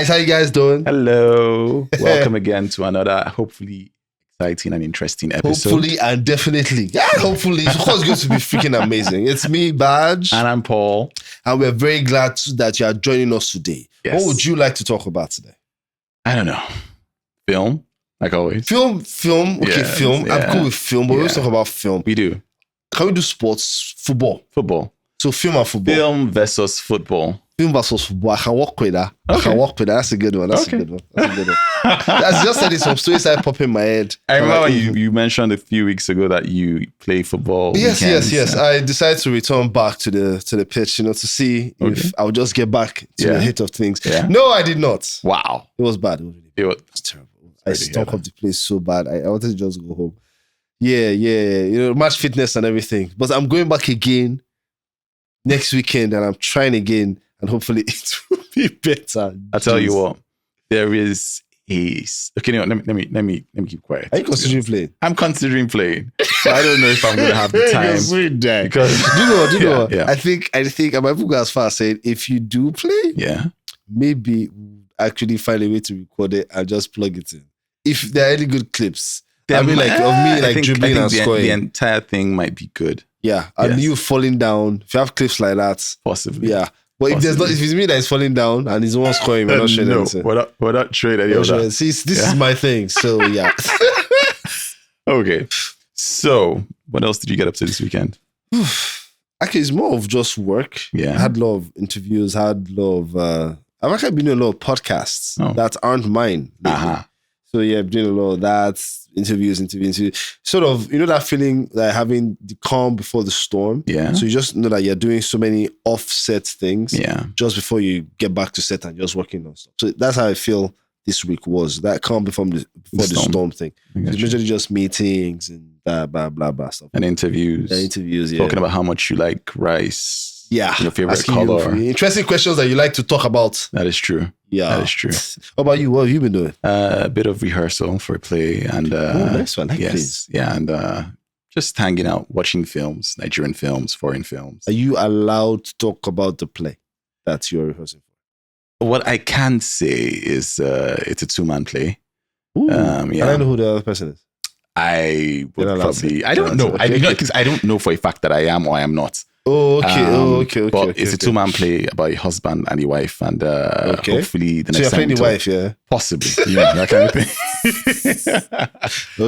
guys. How you guys doing? Hello. Welcome again to another hopefully exciting and interesting episode. Hopefully and definitely. Yeah, hopefully. Of course, it's going to be freaking amazing. It's me, Baaj. And I'm Paul. And we're very glad that you are joining us today. Yes. What would you like to talk about today? I don't know. Film, like always. Film. Okay, Yes, film. yeah. I'm cool with film, but we always talk about film. We do. Can we do sports? Football. So film and football. Film versus football. Film versus football. I can work with that. Okay. That's a good one. That's a good one. That's just said it, some stories started popping in my head. I remember you mentioned a few weeks ago that you play football. Yes. weekends. I decided to return back to the pitch, to see if I would just get back to the hit of things. Yeah. No, I did not. Wow. It was bad. It was terrible. I stunk up the place so bad. I wanted to just go home. Yeah. Match fitness and everything. But I'm going back again next weekend, and I'm trying again, and hopefully it will be better. I tell you what, there is a... Okay, let me keep quiet. Are you considering playing? I'm considering playing. I don't know if I'm going to have the time. Because do you know what? Yeah. I think I might go as far as saying, if you do play, maybe actually find a way to record it and just plug it in. If there are any good clips, of me dribbling and scoring. The entire thing might be good. Yeah, and you falling down. If you have clips like that, possibly. Yeah, but if it's me that is falling down and he's the one scoring, we're not showing anything. We're not showing any of that. See, this is my thing. So yeah. Okay. So what else did you get up to this weekend? Actually, it's more of just work. Yeah, I had a lot of interviews. I've actually been doing a lot of podcasts that aren't mine. So yeah, I'm doing a lot of that. Interviews. Sort of, that feeling like having the calm before the storm. Yeah. So you just know that you're doing so many offset things. Yeah. Just before you get back to set and just working on stuff. So that's how I feel this week was. That calm before the storm thing. It's usually just meetings and blah stuff. And interviews. Yeah. Talking about how much you like rice. Yeah. Your favorite color. Interesting questions that you like to talk about. That is true. Yeah. That is true. What about you? What have you been doing? A bit of rehearsal for a play and nice one. Please. Yeah, and just hanging out, watching films, Nigerian films, foreign films. Are you allowed to talk about the play that you're rehearsing for? What I can say is it's a 2-man play. Ooh. I don't know who the other person is. I would probably... I don't know. Because I don't know for a fact that I am or I am not. Oh, okay. But it's a 2-man play about a husband and a wife, and hopefully the next time. So you're playing the wife, yeah? Possibly, that kind of thing.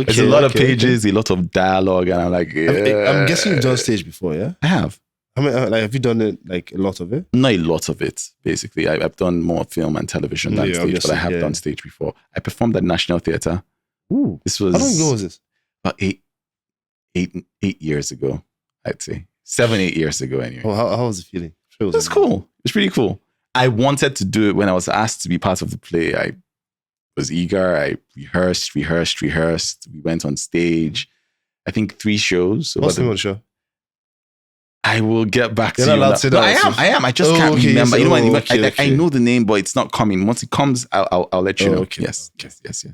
There's a lot of pages, a lot of dialogue, and I'm like, I'm guessing you've done stage before, yeah? I have. I mean, have you done it a lot of it? Not a lot of it, basically. I've done more film and television than stage, but I have done stage before. I performed at National Theatre. Ooh, this was... How long ago was this? About eight years ago, I'd say. 7-8 years ago, anyway. Oh, how was the feeling? It was cool. It's pretty cool. I wanted to do it when I was asked to be part of the play. I was eager. I rehearsed. We went on stage. I think 3 shows. What's the name of the show? I will get back to you. You're not allowed to say that. I am. I just can't remember. I know the name, but it's not coming. Once it comes, I'll let you know. Okay. Yes.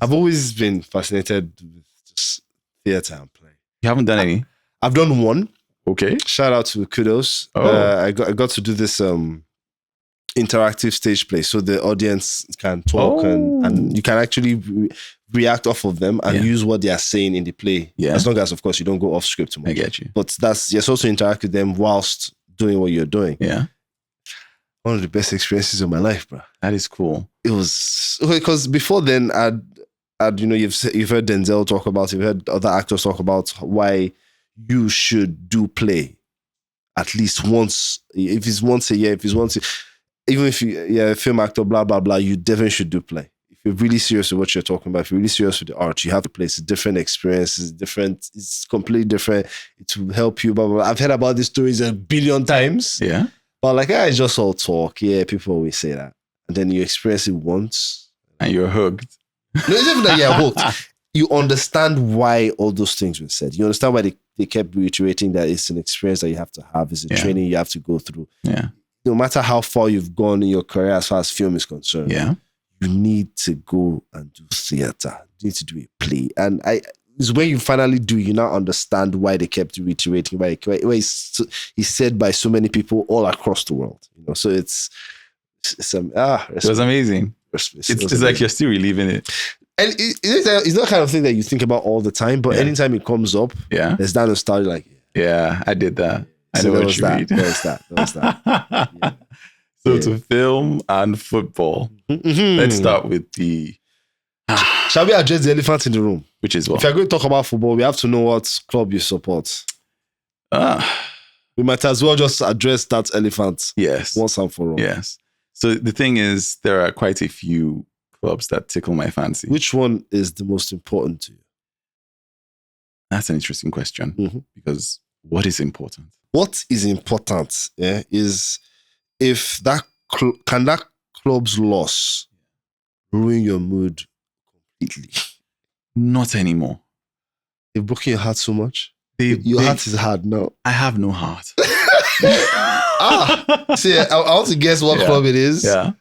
I've always been fascinated with just theatre and play. You haven't done any? I've done one. Okay. Shout out to Kudos. I got to do this interactive stage play, so the audience can talk and you can actually react off of them and use what they are saying in the play. Yeah. As long as, of course, you don't go off script too much. I get you. But you're supposed to interact with them whilst doing what you're doing. Yeah. One of the best experiences of my life, bro. That is cool. It was because before then, you've heard Denzel talk about, you've heard other actors talk about why you should do play at least once. If it's once a year, even if you're a film actor, blah, blah, blah, you definitely should do play. If you're really serious with what you're talking about, if you're really serious with the art, you have to play. It's a different experience. It's completely different. It will help you, blah, blah, blah. I've heard about these stories 1 billion times. Yeah. But it's just all talk. Yeah, people always say that. And then you experience it once. And you're hooked. No, it's even that you're hooked. You understand why all those things were said. You understand why they kept reiterating that it's an experience that you have to have. It's a training you have to go through. Yeah. No matter how far you've gone in your career as far as film is concerned, you need to go and do theatre. You need to do a play. And it's when you finally do, you now understand why they kept reiterating, why it's said by so many people all across the world. So it was amazing. first place. It's like you're still reliving it. And it's not the kind of thing that you think about all the time, but anytime it comes up, there's that nostalgia. Like, yeah, I did that. I know what you mean. There was that. Yeah. So to film and football, let's start with the... Shall we address the elephant in the room? Which is what? If you're going to talk about football, we have to know what club you support. We might as well just address that elephant once and for all. Yes. So the thing is, there are quite a few clubs that tickle my fancy. Which one is the most important to you? That's an interesting question because what is important? What is important is if that can that club's loss ruin your mood completely? Not anymore. They've broken your heart so much. Your heart is hard now. I have no heart. See, I want to guess what club it is. Yeah.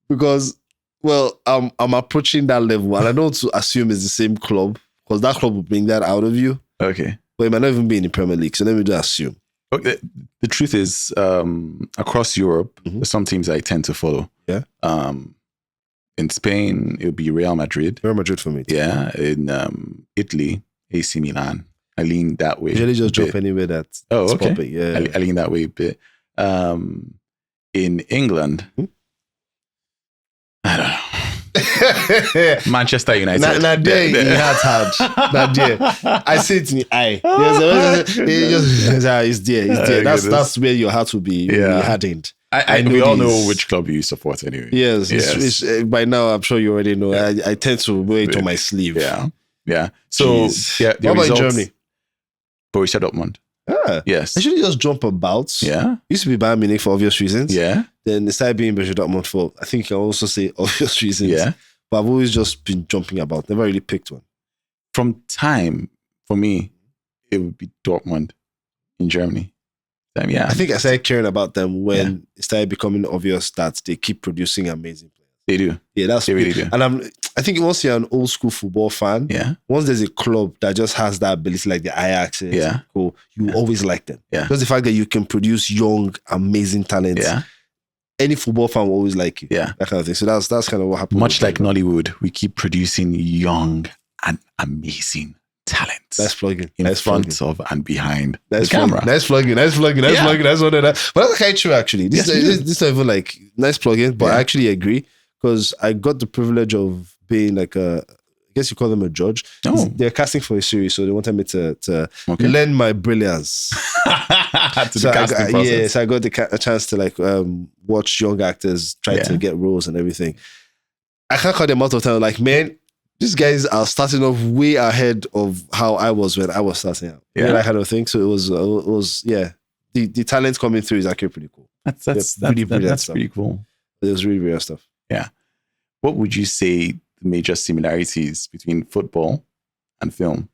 Because, well, I'm approaching that level, and I don't want to assume it's the same club because that club will bring that out of you. Okay. But it might not even be in the Premier League, so let me just assume. Okay. The truth is, across Europe, there's some teams I tend to follow. Yeah. In Spain, it would be Real Madrid. Real Madrid for me. Yeah. In Italy, AC Milan. I lean that way. Usually just jump anywhere that's popping. Yeah. I lean that way a bit. In England, I don't know. Manchester United. I see it in the eye. It's there. That's where your heart will be hardened. We all know which club you support anyway. Yes. It's, by now, I'm sure you already know. I tend to wear it on my sleeve. Yeah. So, what about in Germany? Borussia Dortmund. Yes. I should just jump about. Yeah. Used to be Bayern Munich for obvious reasons. Yeah. Then it started being Borussia Dortmund for, I think you can also say obvious reasons. Yeah. But I've always just been jumping about. Never really picked one. From time, for me, it would be Dortmund in Germany. I think I started caring about them when it started becoming obvious that they keep producing amazing players. They do. Yeah, that's they really do. And I think once you're an old school football fan, once there's a club that just has that ability, like the Ajax, cool, you always like them. Yeah. Just the fact that you can produce young, amazing talent. Yeah. Any football fan will always like you. Yeah. That kind of thing. So that's kind of what happened. Much like Nollywood, we keep producing young and amazing talent. Nice plugging. In front of and behind the camera. Nice plugging. Plugging. That's one of that. But that's kind of true, actually. This is not even like nice plugging, but I actually agree because I got the privilege of being like I guess you call them a judge. Oh. They're casting for a series, so they wanted me to lend my brilliance to the casting process. So I got a chance to like watch young actors try to get roles and everything. I can't cut them out of time. Like, man, these guys are starting off way ahead of how I was when I was starting out. Yeah, that kind of thing. So it was the talent coming through is actually pretty cool. That's pretty cool. It was really brilliant stuff. Yeah. What would you say the major similarities between football and film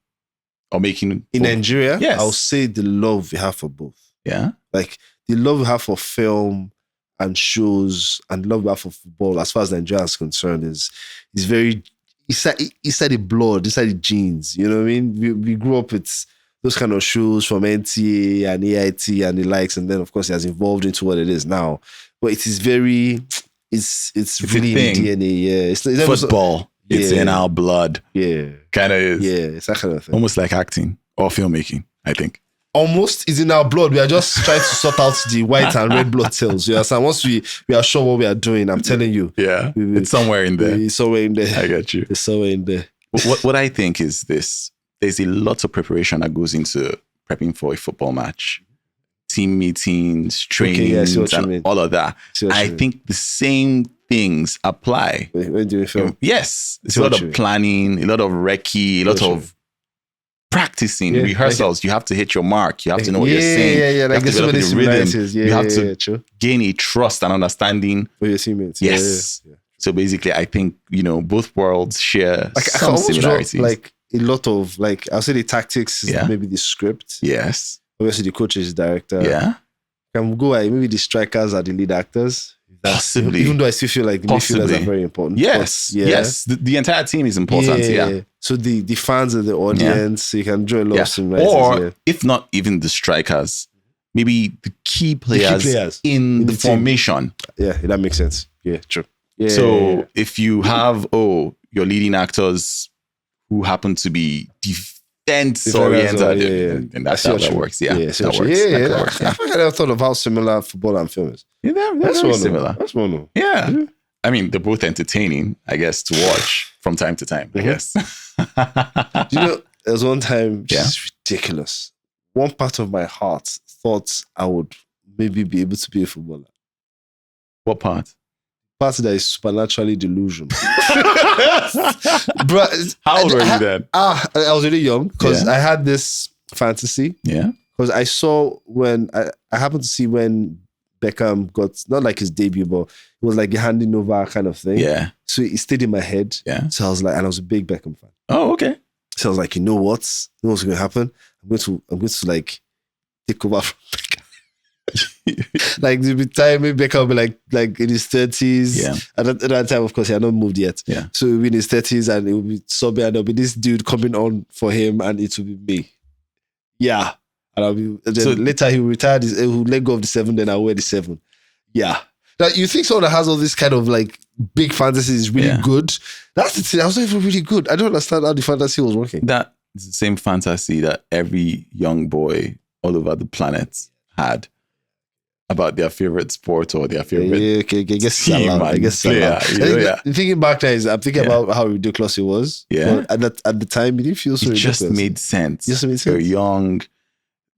or making in Nigeria? Yes. I'll say the love we have for both. Yeah. Like the love we have for film and shows and the love we have for football, as far as Nigeria is concerned, is very inside the blood, inside the genes. You know what I mean? We grew up with those kind of shows from NTA and AIT and the likes, and then of course it has evolved into what it is now. But it is very it's really in the DNA. Yeah, it's football. It's in our blood. Yeah, kind of is. Yeah, it's that kind of thing. Almost like acting or filmmaking, I think. Almost is in our blood. We are just trying to sort out the white and red blood cells. You understand? Once we are sure what we are doing, I'm telling you. Yeah, it's somewhere in there. It's somewhere in there. I got you. It's somewhere in there. What I think is this: there's a lot of preparation that goes into prepping for a football match. Team meetings, trainings, and all of that. I think the same things apply. When do you film? Yes. It's a lot of planning, a lot of recce, a lot of practicing, rehearsals. You have to hit your mark. You have to know what you're saying. Yeah. Like there's so many similarities. You have to gain a trust and understanding for your teammates. Yes. Yeah. So basically, I think, both worlds share some similarities. Like a lot of, like, I'll say the tactics is maybe the script. Yes. Obviously, the coach is the director. Yeah. Can go maybe the strikers are the lead actors. Possibly. Even though I still feel like the midfielders are very important. Yes. Yes. The entire team is important. Yeah. So the fans and the audience, so you can draw a lot of similarities. Or if not even the strikers, maybe the key players in the formation. Yeah, that makes sense. Yeah, true. Yeah. So if you have your leading actors who happen to be defense oriented, then that works. Yeah, that works. Yeah, That could work, I think I never thought of how similar football and film is. Yeah, they're very similar. That's one. Yeah. I mean, they're both entertaining, I guess, to watch from time to time, I guess. You know, there was one time, just ridiculous. One part of my heart thought I would maybe be able to be a footballer. What part? Part that is supernaturally delusional. Bro, how old were you then? I was really young because I had this fantasy. Yeah. Because I saw when I happened to see when Beckham got not like his debut, but it was like a handing over kind of thing. Yeah. So it stayed in my head. Yeah. So I was like, and I was a big Beckham fan. Oh, okay. So I was like, you know what's going to happen? I'm going to like take over from Beckham. Like there'll be time maybe Beckham will be like in his 30s. Yeah. At that time, of course, he had not moved yet. Yeah. So he'll be in his 30s and it will be subbing and there'll be this dude coming on for him and it will be me. Yeah. And later he will retire, he will let go of the 7, then I'll wear the 7. Yeah. Now you think someone that has all this kind of like big fantasy is really good? That's the thing. I was not even really good. I don't understand how the fantasy was working. That is the same fantasy that every young boy all over the planet had about their favorite sport or their favorite I guess team. I guess player. Thinking back now is I'm thinking about how ridiculous it was. Yeah. But at the time, it didn't feel so ridiculous. Just made sense. Just made sense. You're young.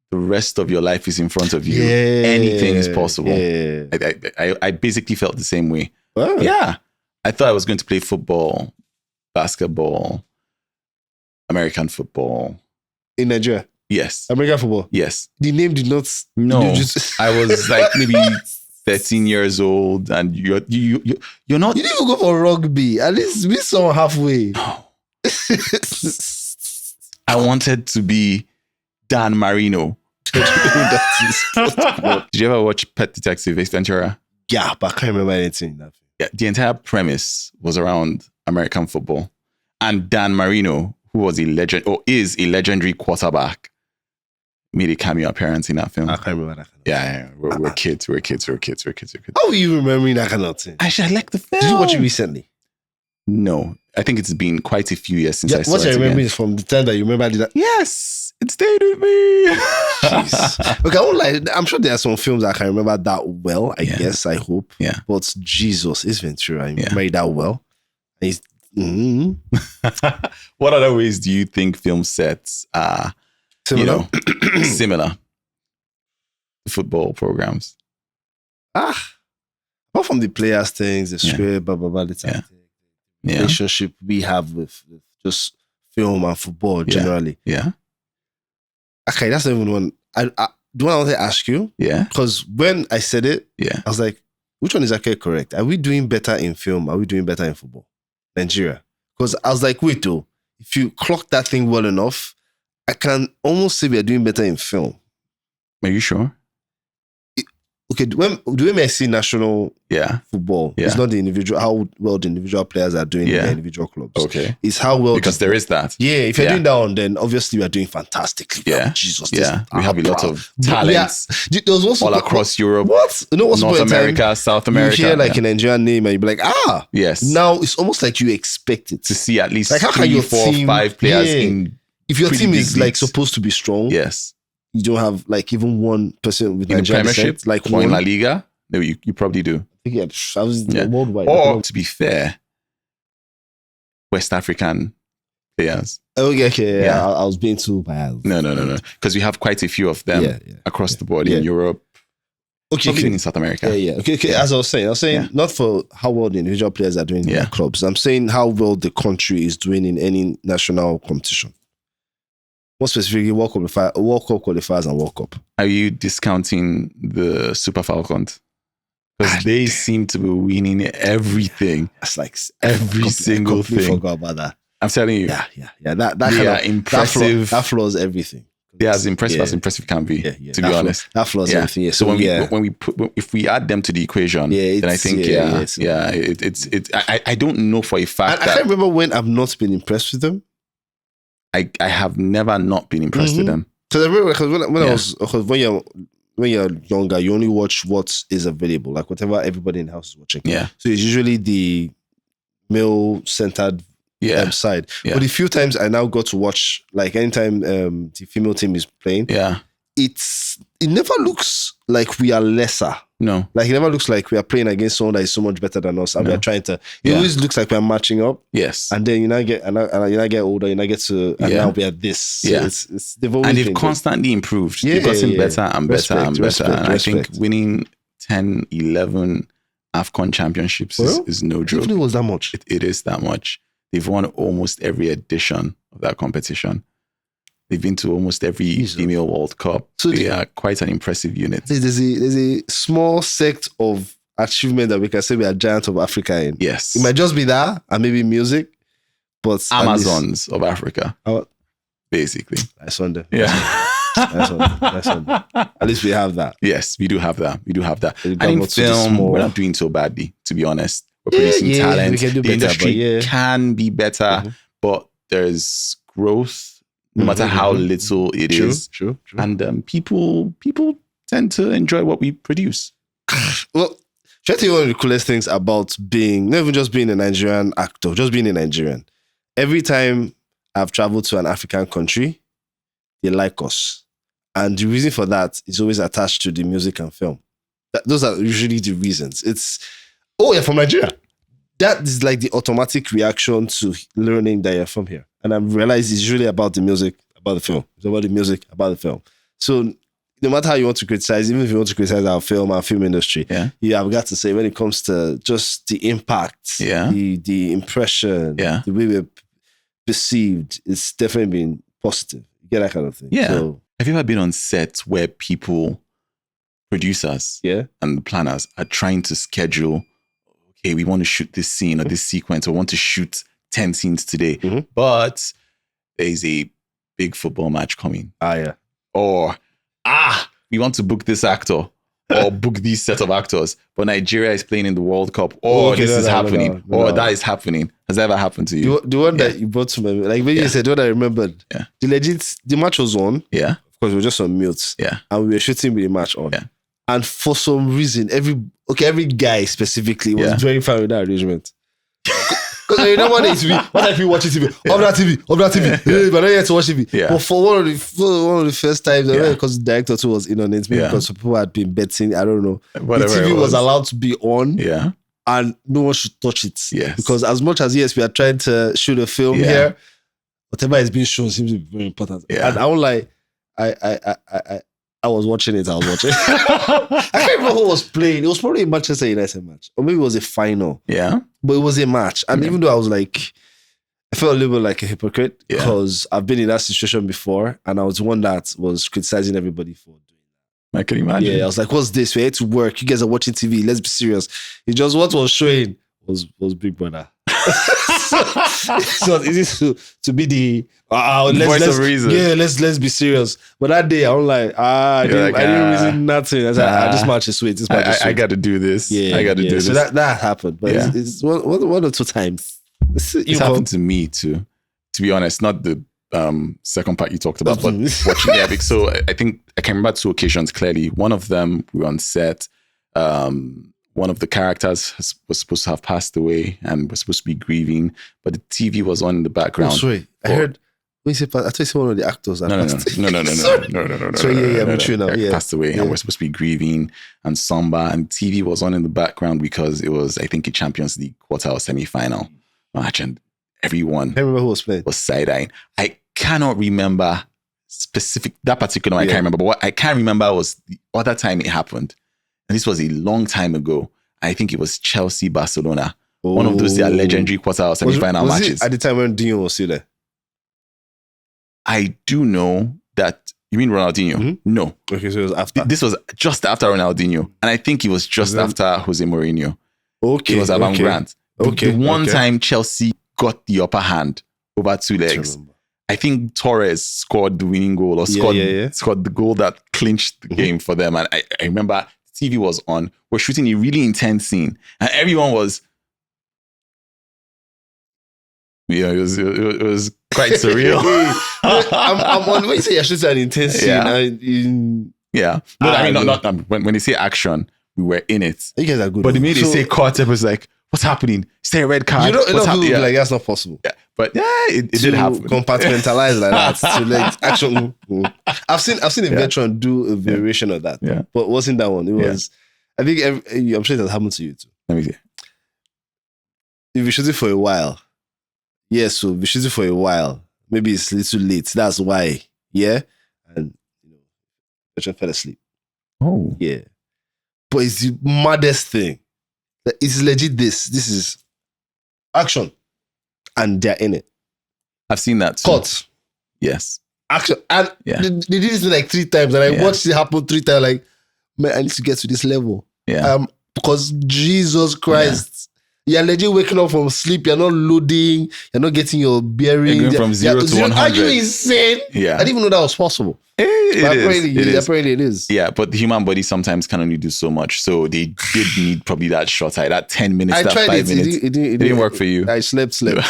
The rest of your life is in front of you. Anything is possible. I basically felt the same way. Wow. Yeah. I thought I was going to play football, basketball, American football. In Nigeria? Yes. American football? Yes. The name did not... No. I was like maybe 13 years old and you're not... You didn't even go for rugby. At least meet someone halfway. No. I wanted to be Dan Marino. Did you ever watch Pet Detective Ace Ventura? Yeah, but I can't remember anything in that film. Yeah, the entire premise was around American football. And Dan Marino, who was is a legendary quarterback, made a cameo appearance in that film. I can't remember that. Yeah. We're kids. How are you remembering that kind of thing? Actually, I like the film. Did you watch it recently? No. I think it's been quite a few years since I saw it. What I remember is from the time that you remember that. Yes, it stayed with me. Jeez. Okay, I won't lie. I'm sure there are some films I can remember that well. I guess, I hope. Yeah. But Jesus, Ace Ventura, I remember that well. And What other ways do you think film sets are similar to football programs? Apart from the players things, the script, blah blah blah, the relationship we have with just film and football generally. Yeah. Okay, that's not even one. I want to ask you. Yeah. Because when I said it, I was like, which one is actually correct? Are we doing better in film? Are we doing better in football? Nigeria. Because I was like, wait though, if you clock that thing well enough, I can almost say we are doing better in film. Are you sure? Okay, when I see national football, it's not the individual, how well the individual players are doing in their individual clubs. Okay. It's how well... Because there is that. Yeah, if you're doing that one, then obviously we are doing fantastically. Yeah. Jesus. Yeah. We have a lot of talents there was also all across Europe. What? You know what's North America, South America. You hear like a Nigerian name and you be like, yes. Now it's almost like you expect it. To see at least like, how can 3, your 4, team, 5 players in... If your team is like supposed to be strong, yes, you don't have like even one person with in Nigerian the Premiership, descent, like or in La Liga. No, you probably do. I was worldwide. Or to be fair, West African players. Okay. Yeah. I was being too bad. No. Because we have quite a few of them across the board in Europe. Okay. Even in South America. Okay. As I was saying, not for how well the individual players are doing in their clubs. I'm saying how well the country is doing in any national competition. More specifically, World Cup qualifiers and World Cup. Are you discounting the Super Falcons? Because they seem to be winning everything. That's like every single thing. I forgot about that. I'm telling you. Yeah. That kind of impressive. That floors everything. They're as impressive can be. To be honest, that floors everything. Yeah. So if we add them to the equation, then I think I don't know for a fact. I can't remember when I've not been impressed with them. I have never not been impressed with them. Because when I was when you're when you're younger, you only watch what is available, like whatever everybody in the house is watching. Yeah. So it's usually the male-centered side. Yeah. But the few times I now got to watch, like anytime the female team is playing, it never looks like we are lesser. No. Like it never looks like we are playing against someone that is so much better than us, and we are trying to. It always looks like we are matching up. Yes. And then you now get older, you now get to, and now we are this. So they've constantly improved. They've gotten better and better and better. And I think winning 10, 11 AFCON championships is no joke. It was that much. It is that much. They've won almost every edition of that competition. They've been to almost every female World Cup. So they are quite an impressive unit. There's a small sect of achievement that we can say we are giants of Africa in. Yes. It might just be that and maybe music, but Amazons of Africa. Basically. Nice one there. Yeah. Nice one. At least we have that. Yes, we do have that. And in film, we're not doing so badly, to be honest. We're producing talent. We can do better, the industry can be better, but there's growth. No matter how little it is. True. And people tend to enjoy what we produce. Well, should I tell you one of the coolest things about being, not even just being a Nigerian actor, just being a Nigerian? Every time I've traveled to an African country, they like us. And the reason for that is always attached to the music and film. Those are usually the reasons. It's, you're from Nigeria. That is like the automatic reaction to learning that you're from here. And I've realized it's really about the music, about the film. It's about the music, about the film. So no matter how you want to criticize, even if you want to criticize our film industry, you have got to say when it comes to just the impact, the impression, the way we're perceived, it's definitely been positive. You get that kind of thing. Yeah. So, have you ever been on set where people, producers and planners are trying to schedule, okay, we want to shoot this scene or this sequence, or want to shoot 10 scenes today, but there's a big football match coming. Or, we want to book this actor or book these set of actors, but Nigeria is playing in the World Cup, or this is happening, or that is happening. Has that ever happened to you? The one that you brought to me, like when you said, the one I remembered, the match was on. Yeah. Of course, we were just on mute. Yeah. And we were shooting with the match on. Yeah. And for some reason, every guy specifically was very fine with that arrangement. Because you don't want it to be, what if you watch TV? Off that TV. But not yet to watch TV. Yeah. But for one of the first times, because the director too was in on it, maybe because people had been betting, I don't know. Whatever the TV was allowed to be on. Yeah. And no one should touch it. Yes. Because as much as, we are trying to shoot a film here, whatever is being shown seems to be very important. Yeah. And I was like, I was watching it. I can't remember who was playing. It was probably a Manchester United match. Or maybe it was a final. Yeah. But it was a match. And even though I was like, I felt a little bit like a hypocrite because I've been in that situation before and I was the one that was criticizing everybody for doing that. I can imagine. Yeah, I was like, what's this? We're here to work. You guys are watching TV. Let's be serious. It just what was showing was Big Brother. So it's easy to be the voice of reason. Yeah, let's be serious. But that day I was like, I didn't reason nothing. I said, this match is sweet. This match is sweet. I got to do this. Yeah, I got to do this. So that happened. But it's one or two times. It's happened to me too. To be honest, not the second part you talked about, but watching Epic. So I think I can remember two occasions clearly. One of them, we were on set. One of the characters was supposed to have passed away and was supposed to be grieving, but the TV was on in the background. Oh, sorry. I heard. I thought you said one of the actors. No. So I'm true now. Yeah, passed away, and we're supposed to be grieving and somber, and TV was on in the background because it was, I think, a Champions League quarter or semi-final match, and everyone I remember who was playing. Was side-eyeing. I cannot remember that particular one. I can't remember, but what I can remember was the other time it happened. And this was a long time ago. I think it was Chelsea, Barcelona. One of those their legendary quarter or semi-final matches. At the time when Dino was still there? I do know that. You mean Ronaldinho? Mm-hmm. No. Okay, so it was after. This was just after Ronaldinho. And I think it was just after Jose Mourinho. Okay. It was Avant Grant. The one time Chelsea got the upper hand over two legs. I think Torres scored the winning goal or scored the goal that clinched the game for them. And I remember TV was on. We're shooting a really intense scene, and everyone was, it was quite surreal. I'm on when you say you're shooting an intense scene. Yeah. But I mean, not when they say action, we were in it. You guys are good. But the minute they say cut, it was like, what's happening? Say a red card. You know, a lot What's of people happening? be like, that's not possible. Yeah. But yeah, it To did happen. compartmentalize like that. To like action. I've seen a veteran do a variation of that. Yeah. But it wasn't that one. It was, I think, I'm sure it has happened to you too. Let me see. If you shoot it for a while, so if you shoot it for a while, maybe it's a little late. That's why. Yeah. And, veteran fell asleep. Oh. Yeah. But it's the maddest thing. It's legit this. This is action. And they're in it. I've seen that too. Cut. Yes. Action. And Yeah. they did this like 3 times. And I watched it happen 3 times. Like, man, I need to get to this level. Yeah. Because Jesus Christ. You're legit waking up from sleep. You're not loading. You're not getting your bearings. You're going from 0 to 100. Are you insane? Yeah. I didn't even know that was possible. Apparently it is. Yeah, but the human body sometimes can only do so much. So they did need probably that short time, that 10 minutes, that 5 minutes. It didn't work for you. I slept. I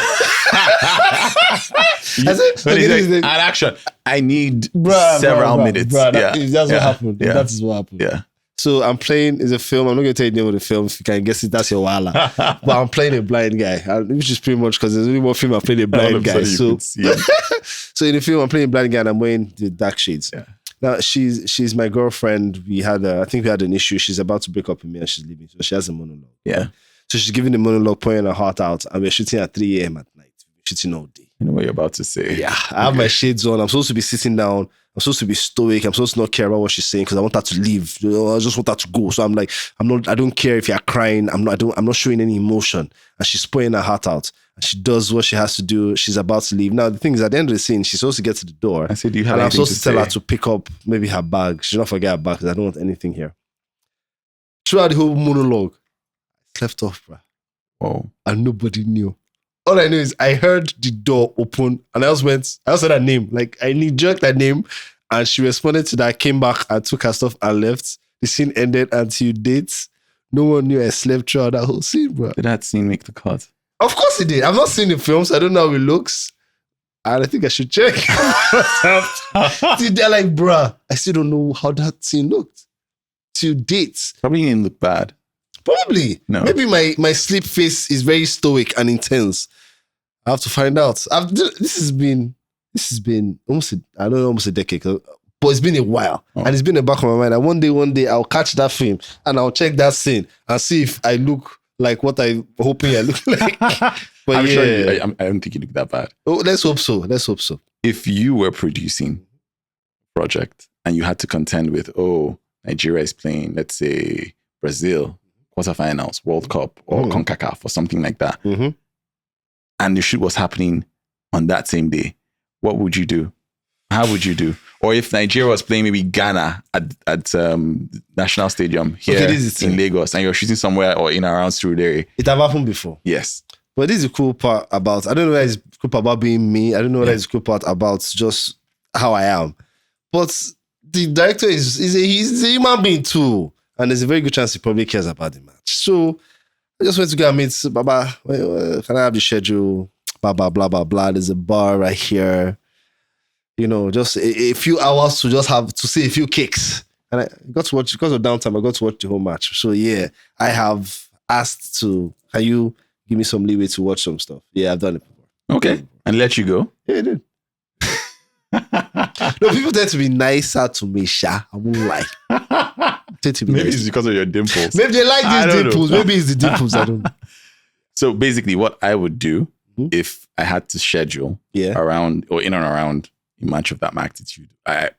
said, an action. I need several minutes. That's what happened. Yeah. That is what happened. Yeah. So I'm playing, it's a film. I'm not going to tell you the name of the film. If you can guess it, that's your wala. But I'm playing a blind guy, which is pretty much because there's only one film I'm playing a blind guy. So in the film, I'm playing a blind guy and I'm wearing the dark shades. Yeah. Now, she's my girlfriend. I think we had an issue. She's about to break up with me and she's leaving. So she has a monologue. Yeah. So she's giving the monologue, pouring her heart out. And we're shooting at 3 a.m. at night. We're shooting all day. You know what you're about to say. Yeah. I have my shades on. I'm supposed to be sitting down. I'm supposed to be stoic. I'm supposed to not care about what she's saying because I want her to leave. I just want her to go. So I'm like, I don't care if you're crying. I'm not showing any emotion. And she's pouring her heart out. And she does what she has to do. She's about to leave. Now, the thing is, at the end of the scene, she's supposed to get to the door. I said, do you have and I'm anything supposed to tell her to pick up maybe her bag. She should not forget her bag because I don't want anything here. Throughout the whole monologue, I slept off, bro. Oh. And nobody knew. All I know is I heard the door open and I said her name. Like I jerked her name and she responded to that, came back and took her stuff and left. The scene ended until dates. No one knew I slept throughout that whole scene, bro. Did that scene make the cut? Of course it did. I've not seen the film, so I don't know how it looks. And I think I should check. They're like, bruh, I still don't know how that scene looked. Till dates. Probably didn't look bad. Probably. No. Maybe my sleep face is very stoic and intense. I have to find out. This has been almost a decade, but it's been a while. Oh. And it's been in the back of my mind. And one day I'll catch that film and I'll check that scene and see if I look like what I'm hoping I look like. But I'm sure I don't think you look that bad. Oh, let's hope so. If you were producing a project and you had to contend with, Nigeria is playing, let's say, Brazil, quarterfinals, World Cup, or CONCACAF, or something like that, and the shoot was happening on that same day, what would you do? How would you do? Or if Nigeria was playing maybe Ghana at National Stadium here in Lagos, and you're shooting somewhere or in around Surulere. It have happened before. Yes. But this is the cool part about, I don't know whether it's cool part about being me. I don't know whether it's cool part about just how I am. But the director he's a human being too. And there's a very good chance he probably cares about the match. So I just went to go and meet Baba. Can I have the schedule? Blah, blah, blah, blah, blah. There's a bar right here. Just a few hours to just have to see a few kicks. And I got to watch, because of downtime, I got to watch the whole match. So yeah, I have asked can you give me some leeway to watch some stuff? Yeah, I've done it before. Okay. And let you go? Yeah, I did. No, people tend to be nicer to me, Sha. I won't lie. Maybe it's because of your dimples. Maybe they like these dimples. Maybe it's the dimples. I don't know. So basically, what I would do if I had to schedule around or in and around a match of that magnitude, I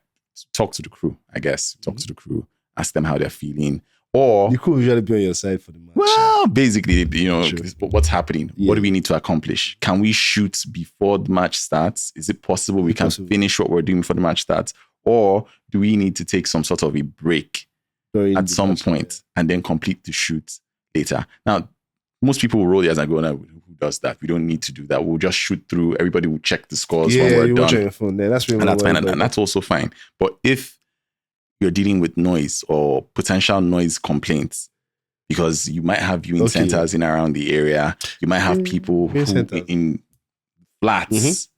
talk to the crew, I guess. Talk to the crew, ask them how they're feeling. Or the crew usually be on your side for the match. Well, basically, what's happening? Yeah. What do we need to accomplish? Can we shoot before the match starts? Is it possible we can finish what we're doing before the match starts? Or do we need to take some sort of a break at some point and then complete the shoot later? Now, most people will roll their eyes and go, no, who does that? We don't need to do that. We'll just shoot through. Everybody will check the scores when we're done. Your phone. Yeah, that's really fine. And that's also fine. But if you're dealing with noise or potential noise complaints, because you might have viewing centers in around the area, you might have people who in flats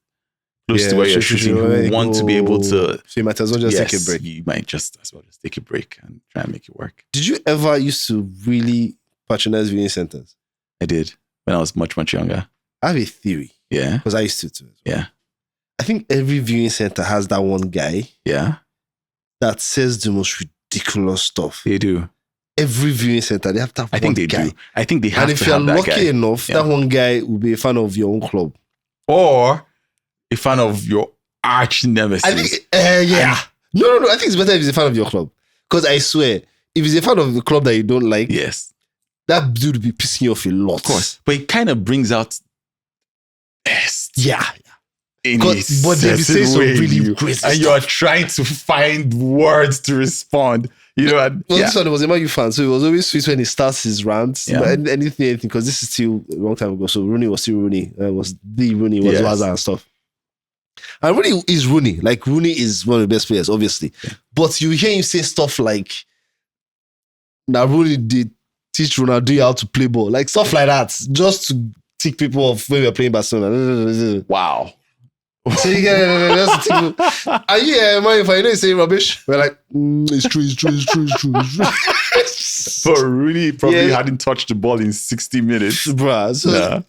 close to where you're shooting who want to be able to. So you might as well just take a break. You might just as well just take a break and try and make it work. Did you ever used to really patronize viewing centers? I did when I was much, much younger. I have a theory. Yeah. Because I used to too. Yeah. I think every viewing center has that one guy. Yeah. That says the most ridiculous stuff. They do. Every viewing center, they have that I think they guy. do. I think they have to have that guy. And if you're lucky enough, that one guy will be a fan of your own club. Or a fan of your arch nemesis. I think, yeah. No. I think it's better if he's a fan of your club. Because I swear, if he's a fan of the club that you don't like, yes, that dude will be pissing you off a lot. Of course. But it kind of brings out yeah. But they be saying some really crazy stuff. And you're trying to find words to respond. You know, this one was a Man U fan, so it was always sweet when he starts his rants. Yeah. But anything, because this is still a long time ago. So Rooney was still Rooney. Was Waza and stuff. And Rooney is Rooney. Like, Rooney is one of the best players, obviously. Yeah. But you hear him say stuff like, now Rooney did teach Ronaldo how to play ball. Like, stuff like that. Just to tick people off when we were playing Barcelona. Wow. So you get are you man, if I know you say rubbish, we're like, it's true. But Rooney probably hadn't touched the ball in 60 minutes. Bruh. So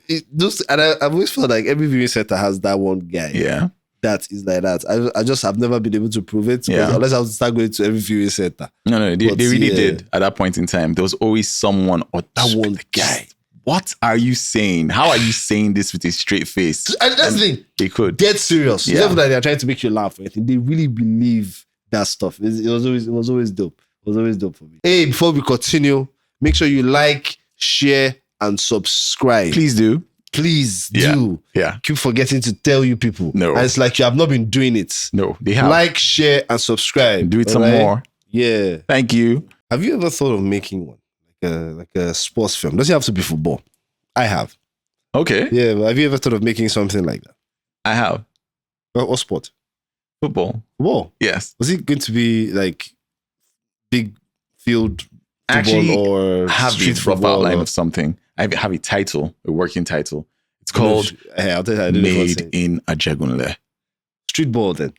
I've always felt like every viewing center has that one guy. Yeah. That is like that. I just have never been able to prove it. Unless I have to start going to every viewing center. No, they really did at that point in time. There was always someone or that one guy. What are you saying? How are you saying this with a straight face? And that's the thing. They could. Dead serious. Yeah. It's not that they're trying to make you laugh or anything. They really believe that stuff. It was always dope. It was always dope for me. Hey, before we continue, make sure you like, share, and subscribe. Please do. Please do. Yeah. Keep forgetting to tell you people. No. And it's like you have not been doing it. No, they have. Like, share, and subscribe. Do it some more. Yeah. Thank you. Have you ever thought of making one? Like a sports film. Doesn't have to be football. I have. Okay. Yeah, but have you ever thought of making something like that? I have. What sport? Football. Football? Yes. Was it going to be like big field football? Actually, or I have a rough outline of something. I have a title, a working title. It's called I'll tell you, Made in Ajegunle. Street ball then?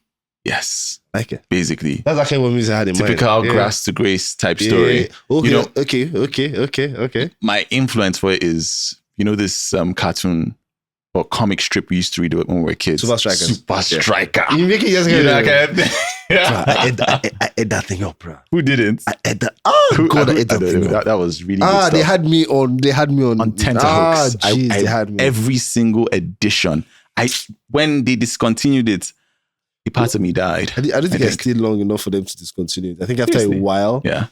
Yes. Like it. Basically. That's actually what music I had in mind. Typical grass to grace type story. Okay, you know, okay. My influence for it is, this cartoon or comic strip we used to read when we were kids. Super Striker. You make it just I ate that thing up, bro. Who didn't? I ate that. Oh, God, I ate that thing up. That was really good stuff. They had me on tenterhooks. They had me. Every single edition. When they discontinued it, a part of me died. I don't think I stayed long enough for them to discontinue it. I think after a while. Yeah.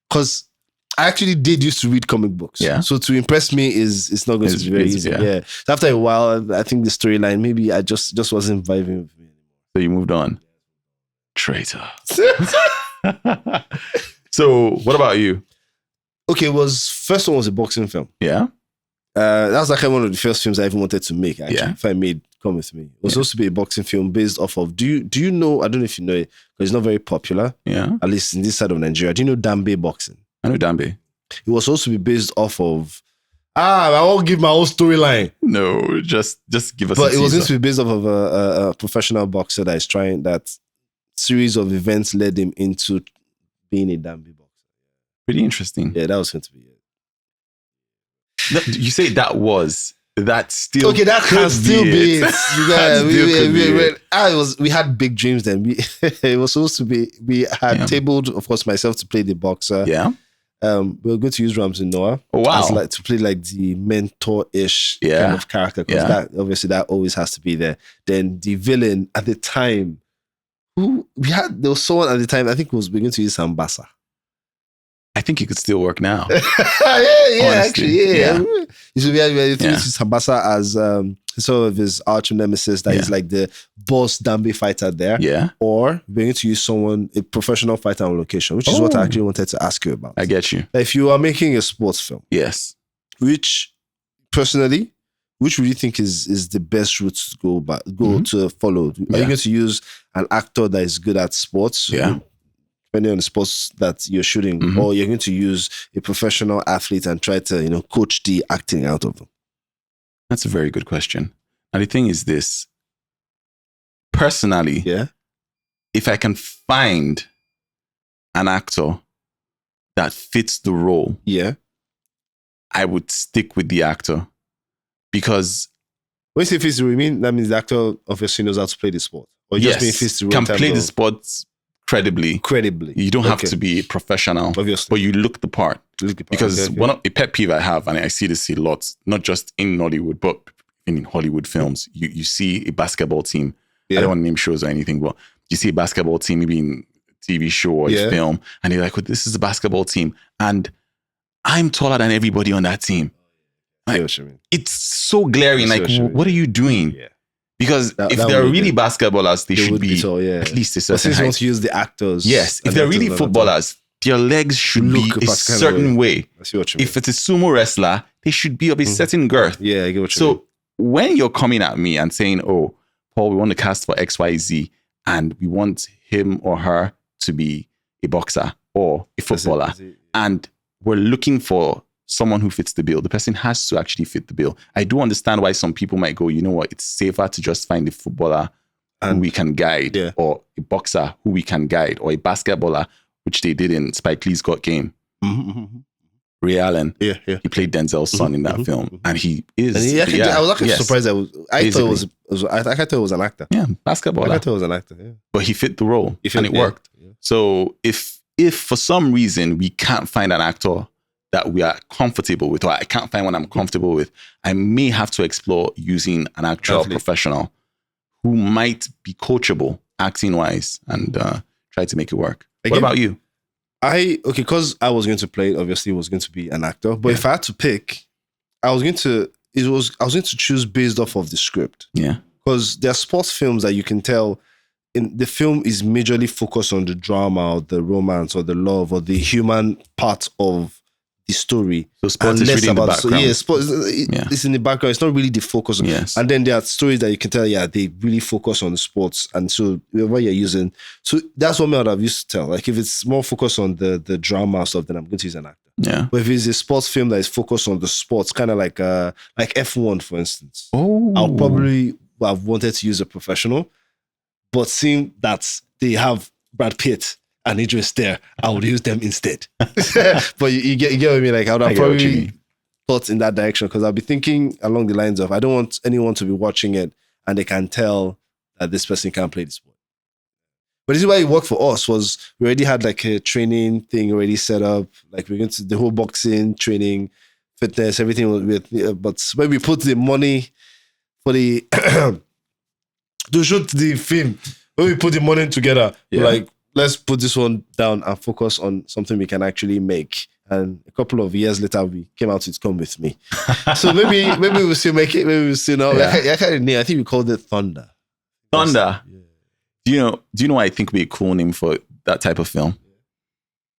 Because I actually did used to read comic books. Yeah. So to impress me it's not going to be very easy. Yeah. So after a while, I think the storyline, maybe I just wasn't vibing with me anymore. So you moved on. Traitor. So what about you? Okay, first one was a boxing film. Yeah. That was like one of the first films I even wanted to make, actually. Yeah. If I made Come With Me. It was supposed to be a boxing film based off of, do you know, I don't know if you know it, because it's not very popular. Yeah. At least in this side of Nigeria. Do you know Dambe boxing? I know Dambe. It was supposed to be based off of, I won't give my own storyline. No, just give us But it was going to be based off of a professional boxer that is trying, that series of events led him into being a Dambe boxer. Pretty interesting. Yeah, that was going to be it. No, you say that still okay, that can still be it. We had big dreams then. It was supposed to be, we had tabled, of course, myself to play the boxer. Yeah. We were going to use Ramsey Noah. Oh, wow. To play like the mentor-ish kind of character, because that always has to be there. Then the villain at the time, there was someone at the time, I think we're going to use Sambasa. I think it could still work now. Actually. You should be able to use Sambasa as sort of his arch nemesis that is like the boss Dambe fighter there. Yeah. Or we're going to use a professional fighter on location, which is what I actually wanted to ask you about. I get you. If you are making a sports film, yes. Which would you think is the best route to go to follow? Are you going to use an actor that is good at sports? Yeah. Depending on the sports that you're shooting, or you're going to use a professional athlete and try to, coach the acting out of them? That's a very good question. Now, the thing is this. personally, Yeah. if I can find an actor that fits the role, Yeah. I would stick with the actor because When you say fits the role, you mean that means the actor obviously knows how to play the sport, or just mean fits the role can in terms play the of sport credibly. credibly. You don't have to be a professional, Obviously. but you look the part. Because Okay. one of a pet peeve I have, and I see this a lot, not just in Nollywood, but in Hollywood films, you see a basketball team. Yeah. I don't want to name shows or anything, but you see a basketball team maybe in a TV show or a film, and they're like, well, this is a basketball team, and I'm taller than everybody on that team. I know what you mean. It's so glaring. I see Like, what you mean. what are you doing? Yeah. Because That if would they're be really good. basketballers, they should would be tall, yeah. at least a But certain since you height. want to use the actors. Yes, if and they're actors really that are footballers, their legs should Look be a a particular certain way. I see what you mean. If it's a sumo wrestler, they should be of a certain girth. Yeah, I get what you mean. So when you're coming at me and saying, oh, Paul, we want to cast for XYZ and we want him or her to be a boxer or a footballer, That's it. and we're looking for someone who fits the bill, the person has to actually fit the bill. I do understand why some people might go, you know what, it's safer to just find a footballer who we can guide, or a boxer who we can guide, or a basketballer, which they did in Spike Lee's Got Game. Ray Allen, Yeah. he played Denzel's son in that film, and he is. And I was actually surprised. I thought it was an actor. Yeah, basketballer. I thought it was an actor. Yeah. But he fit the role, and it worked. Yeah. So if for some reason we can't find an actor that we are comfortable with, or I can't find one I'm comfortable with, I may have to explore using an actual professional who might be coachable acting wise and try to make it work. What about you? Because I was going to play it, obviously it was going to be an actor. But if I had to pick, I was going to choose based off of the script. Yeah. Because there are sports films that you can tell in the film is majorly focused on the drama or the romance or the love or the human part of the story. So sports is really in the background. Sports it's in the background. It's not really the focus. Yes. And then there are stories that you can tell, they really focus on the sports. And so whatever you're using. So that's what I would have used to tell. Like if it's more focused on the drama stuff, then I'm going to use an actor. Yeah. But if it's a sports film that is focused on the sports, kind of like F1, for instance. Oh. I'll probably have wanted to use a professional. But seeing that they have Brad Pitt and Idris there, I would use them instead. But you get what I mean? Like I would have probably thought in that direction, because I'll be thinking along the lines of, I don't want anyone to be watching it and they can tell that this person can't play the sport. But this is why it worked for us, was we already had like a training thing already set up. Like we're going to the whole boxing, training, fitness, everything with, but when we put the money for the to shoot the film, when we put the money together, we're like, let's put this one down and focus on something we can actually make. And a couple of years later, we came out with Come With Me. So maybe we'll still make it. Maybe we'll still know. I think we called it Thunder. Thunder. Yeah. Do you know what I think would be a cool name for that type of film?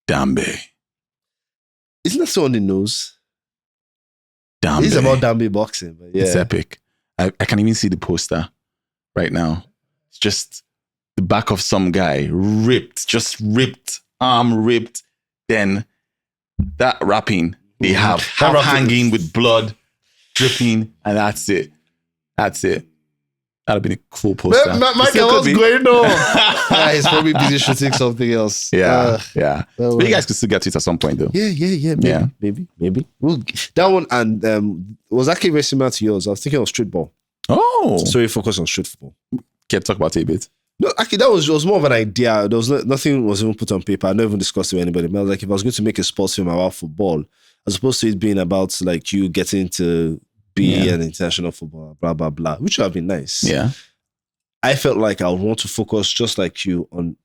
Dambe. Isn't that so on the nose? Dambe. It's about Dambe boxing. But It's epic. I can even see the poster right now. It's just the back of some guy, ripped, arm ripped. Then that wrapping they have hanging with blood dripping, and that's it. That'd be a cool poster. Michael, what's going on? He's probably busy shooting something else. Yeah. But you guys could still get to it at some point, though. Yeah. Maybe. That one and was actually very similar to yours. I was thinking of street ball. Oh, so we focus on street football. Can talk about it a bit? No, actually, it was more of an idea. There was nothing was even put on paper. I never even discussed it with anybody. But I was like, if I was going to make a sports film about football, as opposed to it being about like you getting to be an international footballer, blah blah blah, which would have been nice. Yeah, I felt like I would want to focus just like you on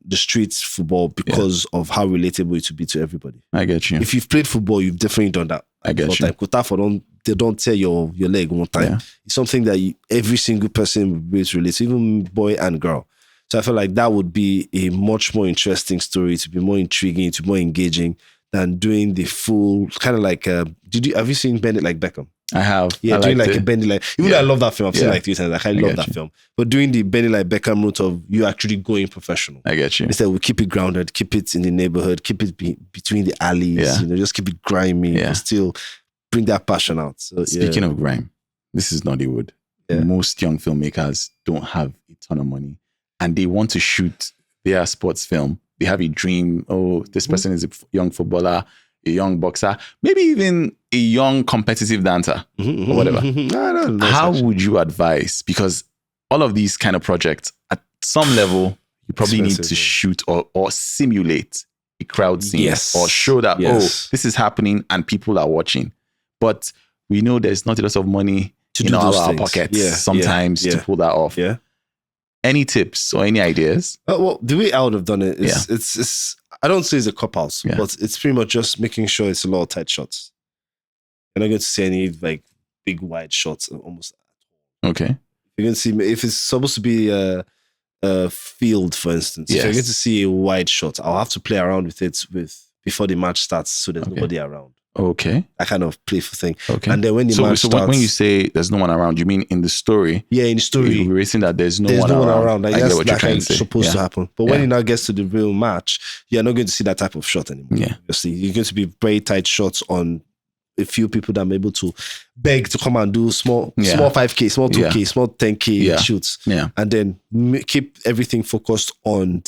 the streets football because of how relatable it would be to everybody. I get you. If you've played football, you've definitely done that. I get you. They don't tear your leg one time. Yeah. It's something that every single person will be able to relate to, even boy and girl. So I feel like that would be a much more interesting story, to be more intriguing, to be more engaging than doing the full kind of like. Have you seen Bend It Like Beckham? I have. Yeah, doing like a Bend It Like. Even though I love that film, I've seen like 3 times. Like I love that film. But doing the Bend It Like Beckham route of you actually going professional. I get you. Instead, we keep it grounded, keep it in the neighborhood, keep it between the alleys. Just keep it grimy, but still bring that passion out. So, speaking of grime, this is Nollywood. Yeah. most young filmmakers don't have a ton of money and they want to shoot their sports film. They have a dream. Oh, this person is a young footballer, a young boxer, maybe even a young competitive dancer or whatever. How would you advise? Because all of these kind of projects, at some level, you probably need to shoot or simulate a crowd scene or show that, oh, this is happening and people are watching. But we know there's not a lot of money in our pockets sometimes to pull that off. Yeah. Any tips or any ideas? Well, the way I would have done it is it's I don't say it's a cop-out, but it's pretty much just making sure it's a lot of tight shots. You're not going to see any like big wide shots almost. Okay. You're going to see if it's supposed to be a field, for instance. If you're going to see a wide shot, I'll have to play around with it before the match starts, so there's nobody around. Okay. That kind of playful thing. Okay. And then when the match starts, when you say there's no one around, you mean in the story? Yeah, in the story. You're raising that there's no one around. Like, that's like supposed to happen. But when it now gets to the real match, you're not going to see that type of shot anymore. Yeah. Obviously, you're going to be very tight shots on a few people that are able to beg to come and do small 5K, small 2K, small 10K shoots. Yeah. And then keep everything focused on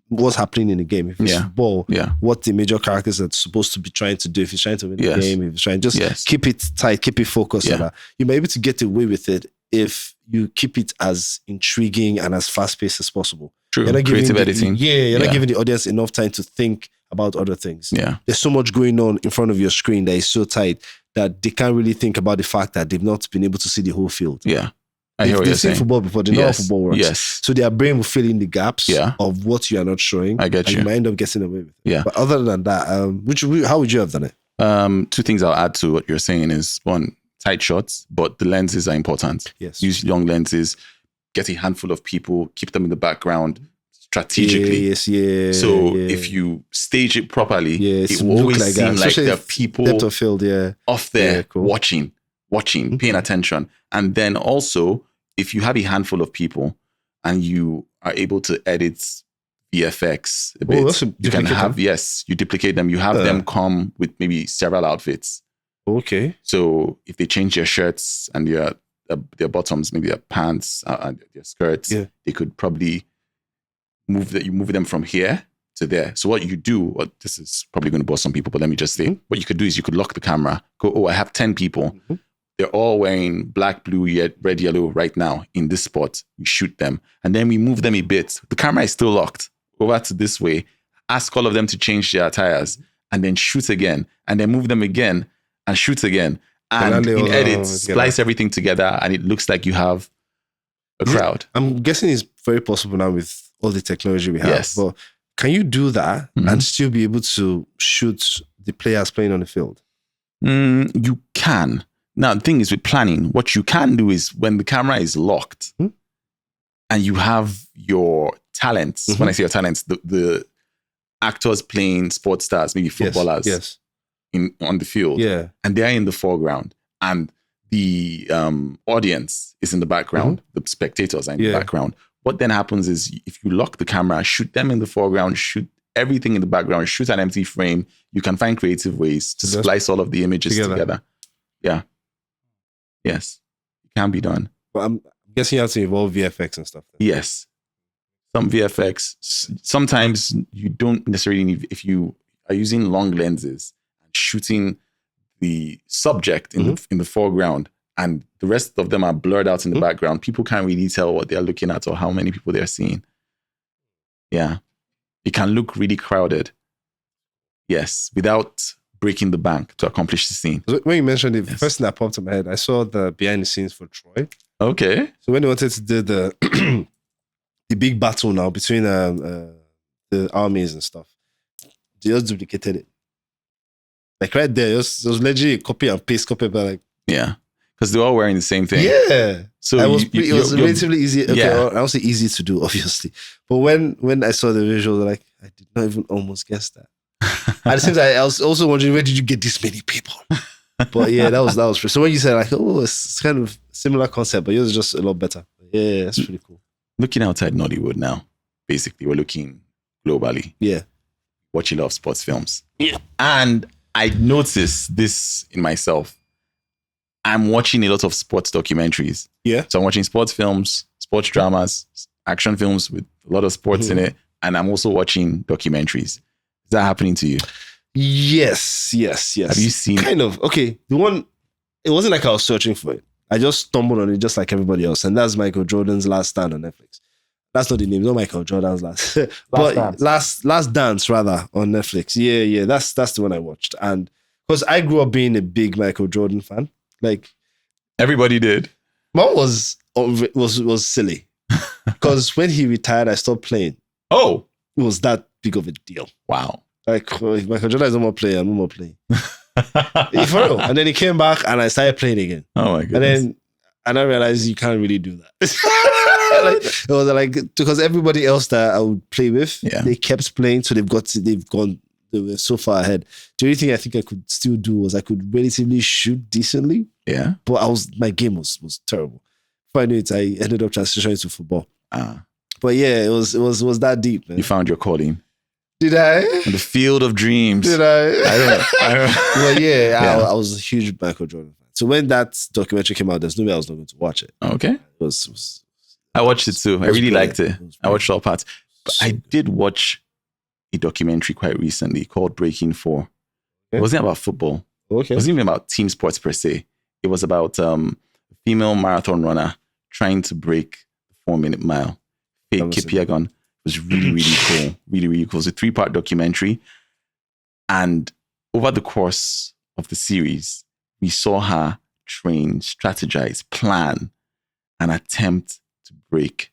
what's happening in the game. If it's football, what the major characters are supposed to be trying to do. If he's trying to win the game, if he's trying, just keep it tight, keep it focused. So that you may be able to get away with it if you keep it as intriguing and as fast-paced as possible. True. You're not creative editing. You're not giving the audience enough time to think about other things. Yeah. There's so much going on in front of your screen that is so tight that they can't really think about the fact that they've not been able to see the whole field. Yeah. I hear what you're saying. They've seen football before. They know how football works. Yes. So their brain will fill in the gaps of what you are not showing. I get you. And you might end up getting away with it. Yeah. But other than that, how would you have done it? Two things I'll add to what you're saying is, one, tight shots, but the lenses are important. Yes. Use long lenses, get a handful of people, keep them in the background strategically. So if you stage it properly, it will always seem like there are people depth of field, off there watching, paying attention. And then also, if you have a handful of people and you are able to edit VFX a bit, you can have, you duplicate them. You have them come with maybe several outfits. Okay. So if they change their shirts and their bottoms, maybe their pants and their skirts, they could probably you move them from here to there. So what you do, this is probably going to bore some people, but let me just say, what you could do is you could lock the camera, go, I have 10 people. They're all wearing black, blue, red, yellow right now in this spot. We shoot them. And then we move them a bit. The camera is still locked. Over to this way. Ask all of them to change their attires and then shoot again. And then move them again and shoot again. And in edit, splice everything together and it looks like you have a crowd. I'm guessing it's very possible now with all the technology we have. Yes. But can you do that and still be able to shoot the players playing on the field? You can. Now, the thing is with planning, what you can do is when the camera is locked and you have your talents, when I say your talents, the actors playing sports stars, maybe footballers on the field, and they're in the foreground and the audience is in the background, the spectators are in the background. What then happens is if you lock the camera, shoot them in the foreground, shoot everything in the background, shoot an empty frame, you can find creative ways to splice all of the images together. Yeah. Yes. It can be done. But I'm guessing you have to involve VFX and stuff. Then. Yes. Some VFX. Sometimes you don't necessarily need, if you are using long lenses and shooting the subject in the foreground, and the rest of them are blurred out in the background, people can't really tell what they're looking at or how many people they're seeing. Yeah. It can look really crowded. Yes. Without breaking the bank to accomplish the scene. When you mentioned it, the first thing that popped in my head, I saw the behind the scenes for Troy. Okay. So when they wanted to do the big battle now between the armies and stuff, they just duplicated it. Like right there, it was literally copy and paste, but like... Yeah. Because they're all wearing the same thing. Yeah. So it was relatively easy. Okay, I don't say easy to do, obviously. But when I saw the visuals, like, I did not even almost guess that. At the same time, I was also wondering, where did you get this many people? But yeah, that was so when you said like, it's kind of similar concept, but yours is just a lot better. Yeah, that's pretty cool. Looking outside Nollywood now, basically, we're looking globally. Yeah. Watch a lot of sports films. Yeah. And I noticed this in myself. I'm watching a lot of sports documentaries. Yeah. So I'm watching sports films, sports dramas, action films with a lot of sports in it. And I'm also watching documentaries. Is that happening to you? Yes. Have you seen Kind of. Okay. The one, it wasn't like I was searching for it. I just stumbled on it just like everybody else. And that's Michael Jordan's Last Stand on Netflix. That's not the name. Not Michael Jordan's Last. Last Dance rather on Netflix. Yeah. That's the one I watched. And because I grew up being a big Michael Jordan fan. Like everybody did. Mom was silly. Because when he retired, I stopped playing. Oh. It was that big of a deal. Wow. Like if Michael Jordan is no more playing, I'm no more playing. For real. And then he came back and I started playing again. Oh my goodness. And I realized you can't really do that. Like, it was like, because everybody else that I would play with, they kept playing, so they were so far ahead. The only thing I think I could still do was I could relatively shoot decently. Yeah. But my game was terrible. Before I knew it, I ended up transitioning to football. But yeah, it was that deep, man. You found your calling. Did I? In the field of dreams. Did I? I don't. Well, yeah. I was a huge Michael Jordan fan. So when that documentary came out, there's no way I was not going to watch it. Okay. I watched it too. I really liked it. I watched all parts. But I did watch a documentary quite recently called Breaking 4. Okay. It wasn't about football. Okay. It wasn't even about team sports per se. It was about a female marathon runner trying to break the 4-minute mile. Faith Kipyegon. It was really, really cool. Really, really cool. It's a 3-part documentary. And over the course of the series, we saw her train, strategize, plan, and attempt to break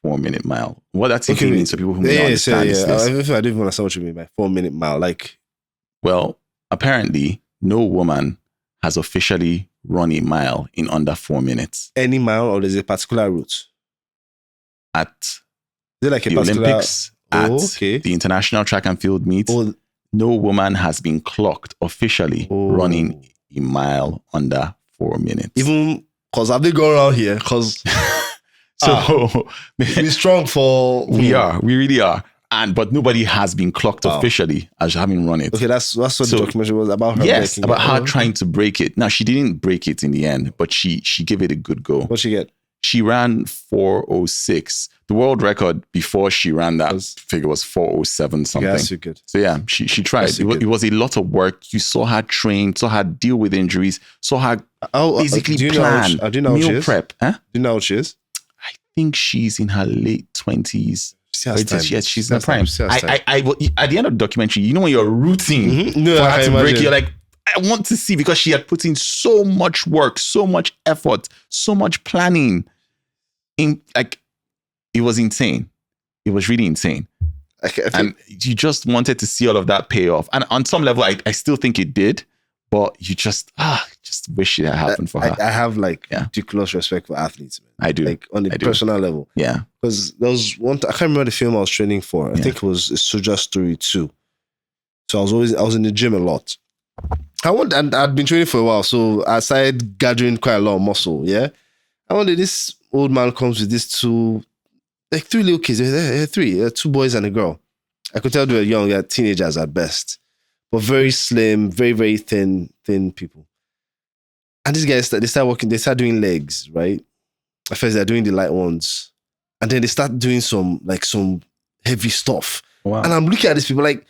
the 4-minute mile. What that simply means for people who may not understand is this. I don't even understand what you mean by 4-minute mile. Like, well, apparently, no woman has officially run a mile in under 4 minutes. Any mile, or there's a particular route? At is it like the Olympics, the International Track and Field Meet, no woman has been clocked officially running a mile under 4 minutes. Even because have they gone around here? Because we're strong for. We really are. But nobody has been clocked officially as having run it. Okay, that's what the documentary was about. Her yes, about her trying to break it. Now she didn't break it in the end, but she gave it a good go. What'd she get? She ran 4:06. The world record before she ran that figure was 4:07 something. Yeah, that's good. So yeah, she tried. It was a lot of work. You saw her train, saw her deal with injuries, saw her basically plan, meal prep. Huh? Do you know how she is? I think she's in her late 20s. Yes, she's in her prime. At the end of the documentary, you know when you're rooting for her to break, you're like, I want to see, because she had put in so much work, so much effort, so much planning. It was insane. It was really insane. And you just wanted to see all of that pay off. And on some level, I still think it did, but you just wish it had happened for her. I have ridiculous respect for athletes, man. I do. Like on a personal level. Yeah. Because there was one, I can't remember the film I was training for. I think it was a Soldier Story 2. So I was in the gym a lot. And I'd been training for a while, so I started gathering quite a lot of muscle, yeah? And one day this old man comes with these two, like 3 little kids. They're 2 boys and a girl. I could tell they were young, they're teenagers at best. But very slim, very, very thin people. And these guys, they start working, they start doing legs, right? At first they're doing the light ones. And then they start doing some heavy stuff. Wow. And I'm looking at these people like,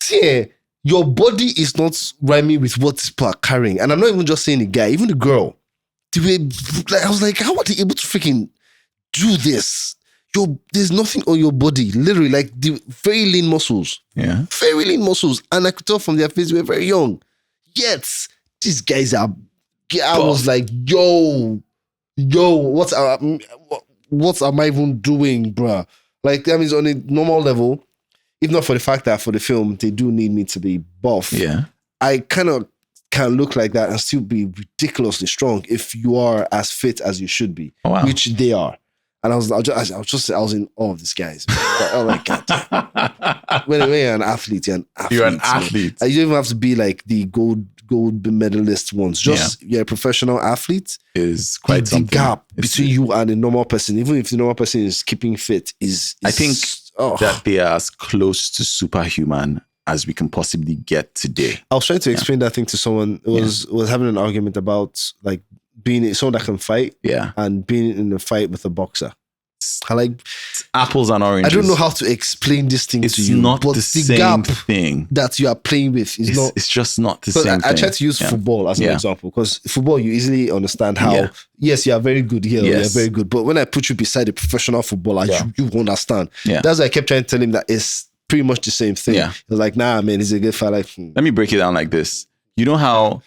see, your body is not rhyming with what these people are carrying. And I'm not even just saying the guy, even the girl. I was like, how are they able to freaking do this? There's nothing on your body. Literally, like the very lean muscles. Yeah. Very lean muscles. And I could tell from their face they were very young. Yet, these guys are, I was like, yo, what am I even doing, bruh? Like, that means on a normal level, if not for the fact that for the film, they do need me to be buff. Yeah. I kind of can look like that and still be ridiculously strong if you are as fit as you should be, which they are. And I was in awe of these guys. Oh my God. When you're an athlete, you're an athlete. You don't even have to be like the gold medalist ones. Just you're a professional athlete. Is quite something. The gap between you and a normal person, even if the normal person is keeping fit, is I think that they are as close to superhuman as we can possibly get today. I was trying to explain that thing to someone. It was having an argument about like being someone that can fight Yeah. and being in a fight with a boxer. I like It's apples and oranges. I don't know how to explain this thing It's to you, not but the the same gap thing. that you are playing with is not. It's just not the Because same I thing. try to use football as an example, because football you easily understand how yes, you are very good here, you're very good, but when I put you beside a professional footballer, you understand. Yeah. That's why I kept trying to tell him that it's pretty much the same thing. Yeah. He was like, nah, man, he's a good fighter. Let me break it down like this. You know how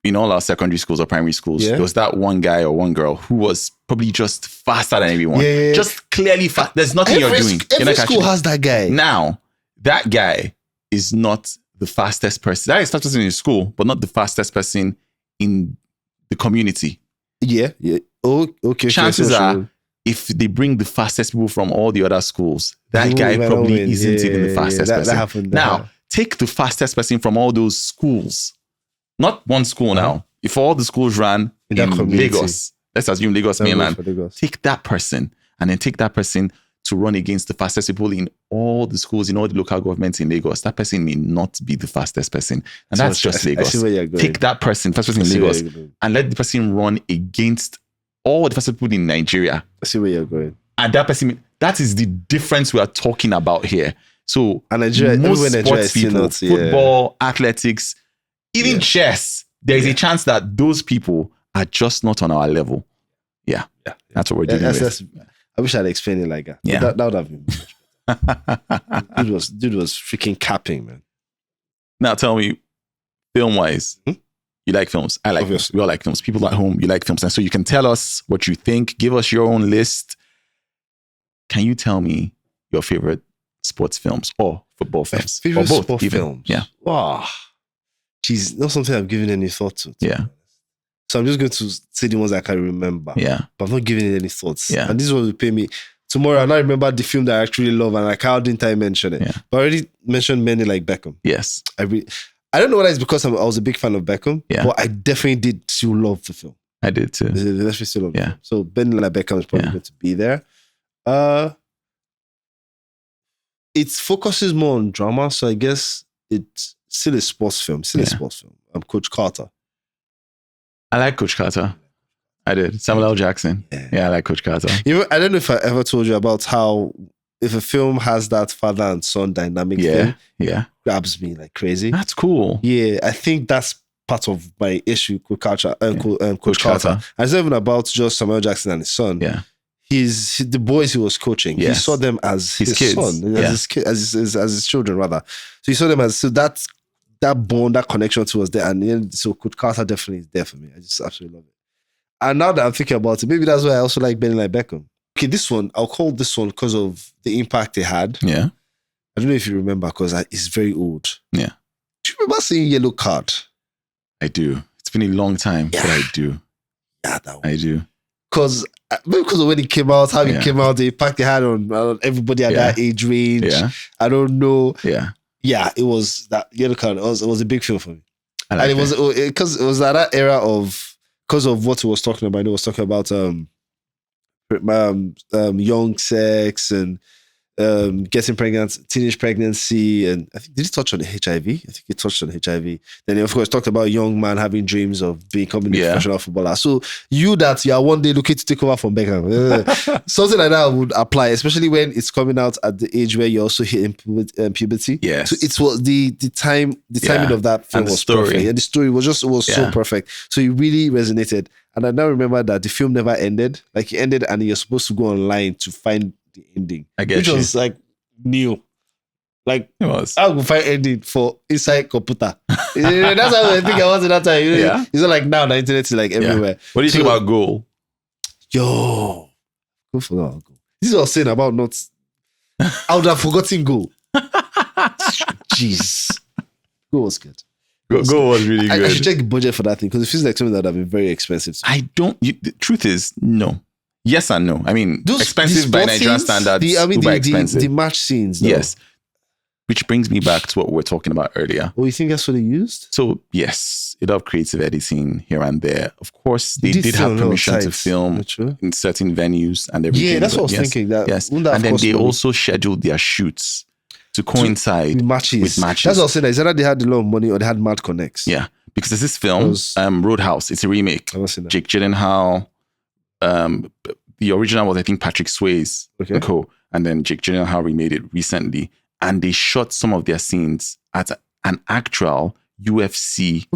in all our secondary schools or primary schools, there was that one guy or one girl who was probably just faster than everyone. Yeah. Just clearly fast. There's nothing you're doing. Every school has that guy. Now, that guy is not the fastest person. That is the fastest person in school, but not the fastest person in the community. Yeah. Oh, okay. Chances are, if they bring the fastest people from all the other schools, that guy probably isn't even the fastest person. That happened. Now, take the fastest person from all those schools. Not one school now. If all the schools ran in Lagos, let's assume Lagos mainland, take that person and then take that person to run against the fastest people in all the schools, in all the local governments in Lagos. That person may not be the fastest person. And that's just Lagos. Take that person, first person in Lagos, and let the person run against all the fastest people in Nigeria. I see where you're going. And that person, that is the difference we are talking about here. So and Nigeria, most sports people, football, athletics, even chess, there is a chance that those people are just not on our level. Yeah. That's what we're doing. I wish I'd explained it like that. Yeah. That would have been much better. Dude was freaking capping, man. Now tell me, film-wise, you like films. I like films. We all like films. People at home, you like films. And so you can tell us what you think. Give us your own list. Can you tell me your favorite sports films or football films? Favorite or both, sport films? Yeah. Wow. Geez, not something I've given any thought to. Yeah. So I'm just going to say the ones I can remember. Yeah. But I'm not giving it any thoughts. Yeah. And this is what will pay me. Tomorrow, I'll not remember the film that I actually love, and like, how didn't I mention it? Yeah. But I already mentioned many like Beckham. Yes. I don't know whether it's because I was a big fan of Beckham, but I definitely did still love the film. I did too. Definitely still love the film. So Ben like Beckham is probably going to be there. It focuses more on drama, so I guess it's still a sports film. I'm Coach Carter. I like Coach Carter. I did. Samuel L. Jackson. Yeah, I like Coach Carter. I don't know if I ever told you about how if a film has that father and son dynamic thing, grabs me like crazy. That's cool. Yeah, I think that's part of my issue with Coach Carter. And it's not even about just Samuel Jackson and his son. Yeah. The boys he was coaching. He saw them as his kids. Son, as his children rather. So he saw them as that bond, that connection to us there, and so Coach Carter definitely is there for me. I just absolutely love it. And now that I'm thinking about it, maybe that's why I also like Benny like Beckham. Okay, this one I'll call this one because of the impact it had. Yeah, I don't know if you remember because it's very old. Yeah, do you remember seeing Yellow Card? I do. It's been a long time, but I do. Yeah, that one. I do. Because of when it came out, how it came out, the impact it had on everybody at that age range. Yeah. I don't know. Yeah, it was that Yellow Card. It was a big film for me. I like and it was at that era of because of what he was talking about. He was talking about young sex and getting pregnant, teenage pregnancy, and I think did he touch on HIV? I think he touched on HIV. Then he of course talked about a young man having dreams of becoming a professional footballer. So you are one day looking to take over from Beckham, something like that would apply, especially when it's coming out at the age where you're also hitting puberty. Yes. So it was the timing of that film was perfect, and the story was so perfect. So it really resonated. And I now remember that the film never ended. Like it ended, and you're supposed to go online to find the ending, which was like new. Like it was. I would find ending for inside computer. That's how I think I was at that time. It's not like now the internet is like everywhere. What do you think about Goal? Yo, go for that. This is what I was saying about not. I would have forgotten Goal. Jeez, Goal was good. Goal was really good. I should check the budget for that thing because it feels like something that would have been very expensive. The truth is, no. Yes and no. I mean, expensive by Nigerian standards, expensive. The match scenes. Though. Yes. Which brings me back to what we were talking about earlier. Oh, you think that's what they used? So, yes, a lot of creative editing here and there. Of course, they did have permission to film in certain venues and everything. Yeah, that's what I was thinking. That, yes. And then they also scheduled their shoots to coincide with matches. with matches. That's what I was saying. It's either they had a lot of money or they had mad connects. Yeah, because there's this film, Roadhouse. It's a remake. I've not seen that. Jake Gyllenhaal. The original was, I think, Patrick Swayze, and then Jake Gyllenhaal remade it recently, and they shot some of their scenes at an actual UFC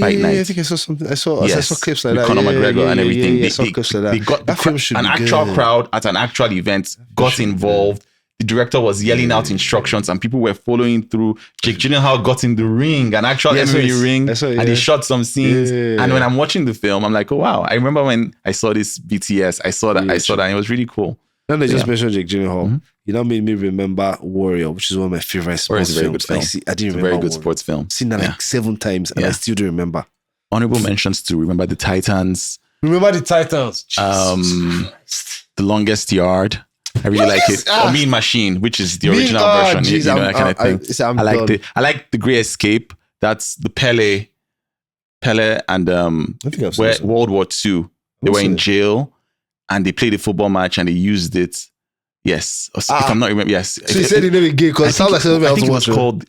fight night. Yeah, I think I saw something. I saw clips like with that. Conor McGregor and everything. I saw clips like that. They got that film should an be actual good. crowd at an actual event got involved. The director was yelling out instructions and people were following through. Jake Gyllenhaal got in the ring, an actual MMA ring, and they shot some scenes. And when I'm watching the film, I'm like, oh wow! I remember when I saw this BTS. I saw that, and it was really cool. Then they just mentioned Jake Gyllenhaal. You know, made me remember Warrior, which is one of my favorite sports films. I didn't remember. Very good sports film. Seen that like 7 times, and I still don't remember. Honorable mentions to Remember the Titans. Remember the Titans. The Longest Yard. I really like it. Or Mean Machine, which is the original version. Geez, that kind of thing. I liked it. I like The Great Escape. That's the Pele and where World War II. They were in jail and they played a football match and they used it. Yes. If I'm not remembering, yes. So you said it never gay because it sounds like something else. I think it was called,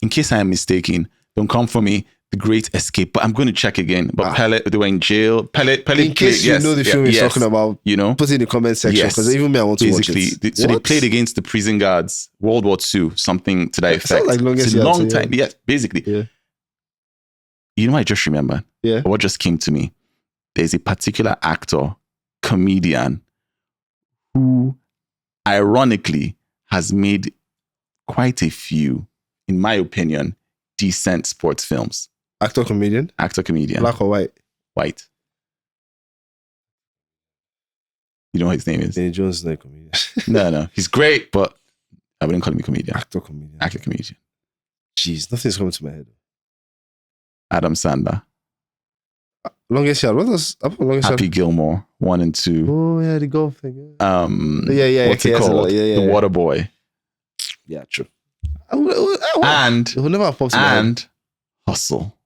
in case I am mistaken, don't come for me, The Great Escape. But I'm going to check again. But Pele, they were in jail. Pele in case you know the film he's talking about, put it in the comment section because even me, I want to watch it. So they played against the prison guards, World War II, something to that effect. Like it's a long time. Yes, basically. Yeah. You know what I just remembered? Yeah. What just came to me? There's a particular actor, comedian, who ironically has made quite a few, in my opinion, decent sports films. Actor, comedian? Actor, comedian. Black or white? White. You know what his name is? Danny Jones is not a comedian. No. He's great, but I wouldn't call him a comedian. Actor, comedian. Actor, comedian. Jeez, nothing's coming to my head. Adam Sandler. Longest Yard. What was Longest Happy Gilmore 1 and 2. Oh yeah, the golf thing. Yeah. What's it called? The Water Boy. Yeah, true. And it will never have popped in my head. Hustle.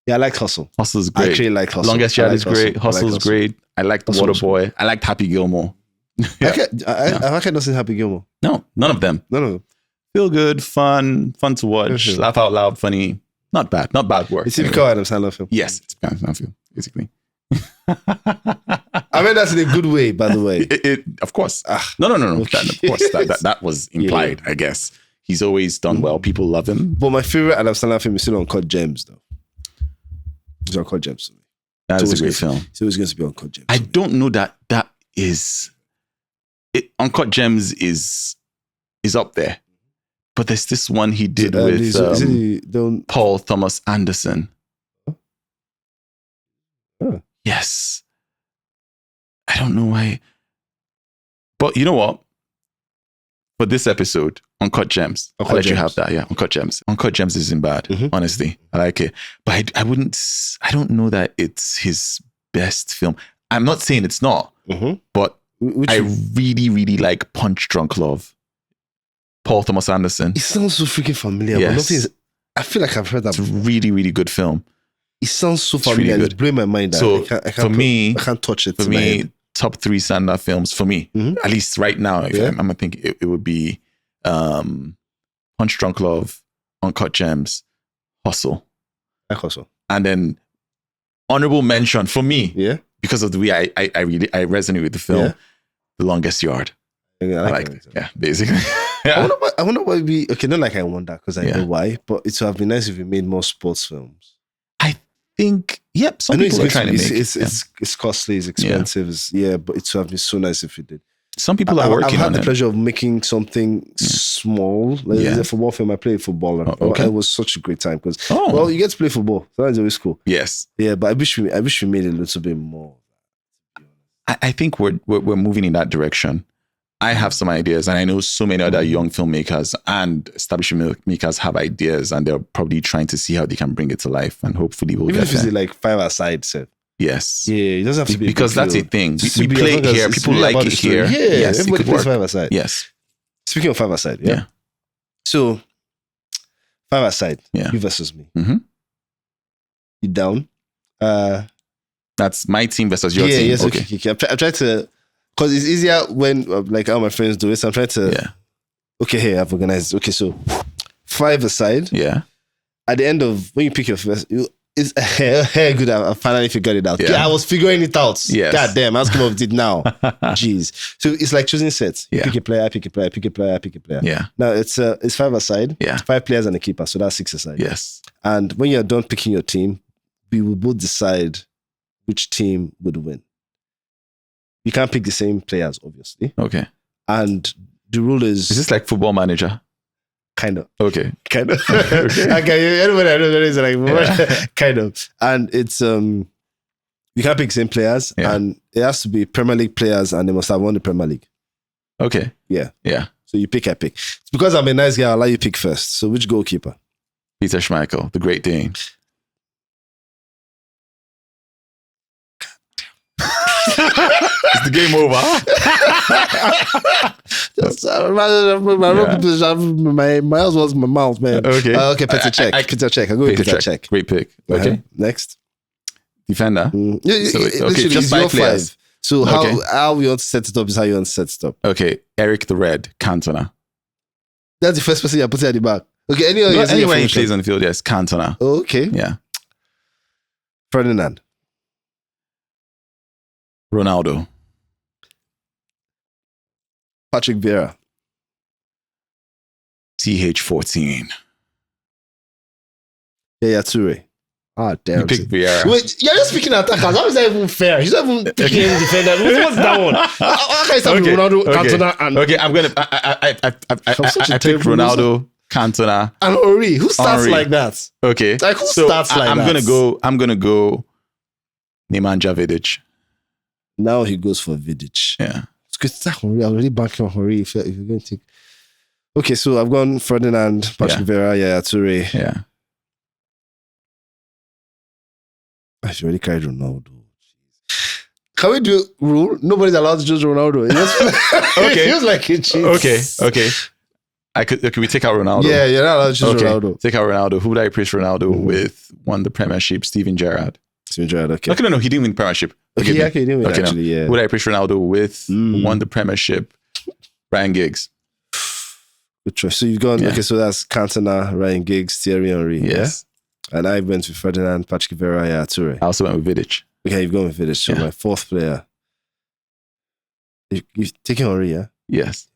Yeah, I like Hustle. Hustle's great. I actually like Hustle. Longest Yard is great. Hustle's great. I like The Water Boy. I liked Happy Gilmore. I've actually not seen Happy Gilmore. No, none of them. None of them. Feel good, fun to watch, laugh out loud, funny. Not bad work. It's typical Adam Sandler film. Yes, it's Adam Sandler film, basically. I mean, that's in a good way, by the way. Of course. No. Okay. Of course, that was implied, I guess. He's always done well. People love him. But my favorite Adam Sandler film is still Uncut Gems, though. It's Uncut Gems. That is a great film. It's always going to be Uncut Gems. I don't know that is... Uncut Gems is up there. But there's this one he did with Paul Thomas Anderson. Oh. Yes. I don't know why. But you know what? For this episode, Uncut Gems. I'll let you have that. Yeah, Uncut Gems. Uncut Gems isn't bad, honestly. I like it. But I don't know that it's his best film. I'm not saying it's not, but I really, really like Punch Drunk Love. Paul Thomas Anderson. It sounds so freaking familiar. Yes. But nothing is, I feel like I've heard that. It's a really, really good film. It sounds so familiar. Really it's blowing my mind. So I can't touch it. For me, top 3 Sandler films for me, at least right now, I'm gonna think it would be Punch Drunk Love, Uncut Gems, Hustle. I like Hustle. And then honorable mention for me, because of the way I resonate with the film, The Longest Yard. I like it. Yeah, basically. Yeah. I wonder why we... Okay, not like I wonder, because I know why, but it would have been nice if we made more sports films. I think, some people are trying to make it. It's costly, it's expensive, but it would have been so nice if we did. Some people are working on it. I've had the pleasure of making something small. Like a football film. I played football. It was such a great time because, you get to play football. So that's always cool. Yes. Yeah, but I wish we made it a little bit more. I think we're moving in that direction. I have some ideas, and I know so many other young filmmakers and established filmmakers have ideas, and they're probably trying to see how they can bring it to life, and hopefully we'll even get if it's there. like 5-a-side set. Yes. Yeah, it doesn't have to be because that's a thing. We play it here. People like it here. Yeah, yes, everybody plays 5-a-side. Yes. Speaking of 5-a-side, yeah. So 5-a-side, you versus me. You down? That's my team versus your team. Yes, okay. I'm trying to, because it's easier when like all my friends do it. So I'm trying to Okay, here I've organized. Okay, so 5 aside. Yeah. At the end of when you pick your first, it's good. I finally figured it out. Yeah. I was figuring it out. Yes. God damn, I was coming up with it now. Jeez. So it's like choosing sets. Yeah. Pick a player, pick a player, pick a player, pick a player. Yeah. Now it's 5 aside. Yeah. 5 players and a keeper, so that's 6 aside. Yes. And when you're done picking your team, we will both decide which team would win. You can't pick the same players, obviously. Okay. And the rule is Is this like Football Manager? kind of. Okay. Kind of. Okay. Okay, anybody I know that is like kind of. And it's you can't pick same players, and it has to be Premier League players, and they must have won the Premier League. Okay. Yeah. Yeah. So you pick, I pick. It's because I'm a nice guy, I'll let you pick first. So which goalkeeper? Peter Schmeichel, the Great Dane. Is the game over? My house was my mouth, man. Okay. Okay, Peter Cech. Peter Cech. I'll go with Peter Cech. Great pick. Okay. Next. Defender. So, Okay, just 5 players. 5. So how we want to set it up is how you want to set it up. Okay. Eric the Red, Cantona. That's the first person you're putting at the back. Okay, Anywhere he plays on the field, yes, Cantona. Oh, okay. Yeah. Ferdinand. Ronaldo. Patrick Vieira. TH14. Yeah, Toure. Ah, damn. You picked Vieira. Wait, you're just picking attackers. How is that even fair? He's not even picking any defender. What's that one? How can you start with Ronaldo, Cantona, and... Okay, I'm going to... I picked Ronaldo, Cantona, and Henry. Who starts like that? Okay. Like, who starts like I'm that? I'm going to go Nemanja Vidic. Now he goes for Vidic. Yeah. It's good. I'm already banking on Henry if you're going to take... Okay, so I've gone Ferdinand, Patrick Vieira, yeah, Toure. Yeah. I've already carried Ronaldo. Can we do rule? Nobody's allowed to choose Ronaldo. Okay. It feels like a cheat. Okay. Could we take out Ronaldo? Yeah, you're not allowed to choose Ronaldo. Take out Ronaldo. Who would I replace Ronaldo with? Won the Premiership, Steven Gerrard. Steven Gerrard, okay. No, he didn't win the Premiership. Okay, he didn't win, actually, yeah. Who would I replace Ronaldo with? Won the Premiership, Ryan Giggs. Good choice. So you've gone, okay, so that's Cantona, Ryan Giggs, Thierry Henry. Yes. Yeah? And I went with Ferdinand, Patrick Vieira, yeah, Toure. I also went with Vidic. Okay, you've gone with Vidic. So my 4th player. You've taken Henry, yeah? Yes.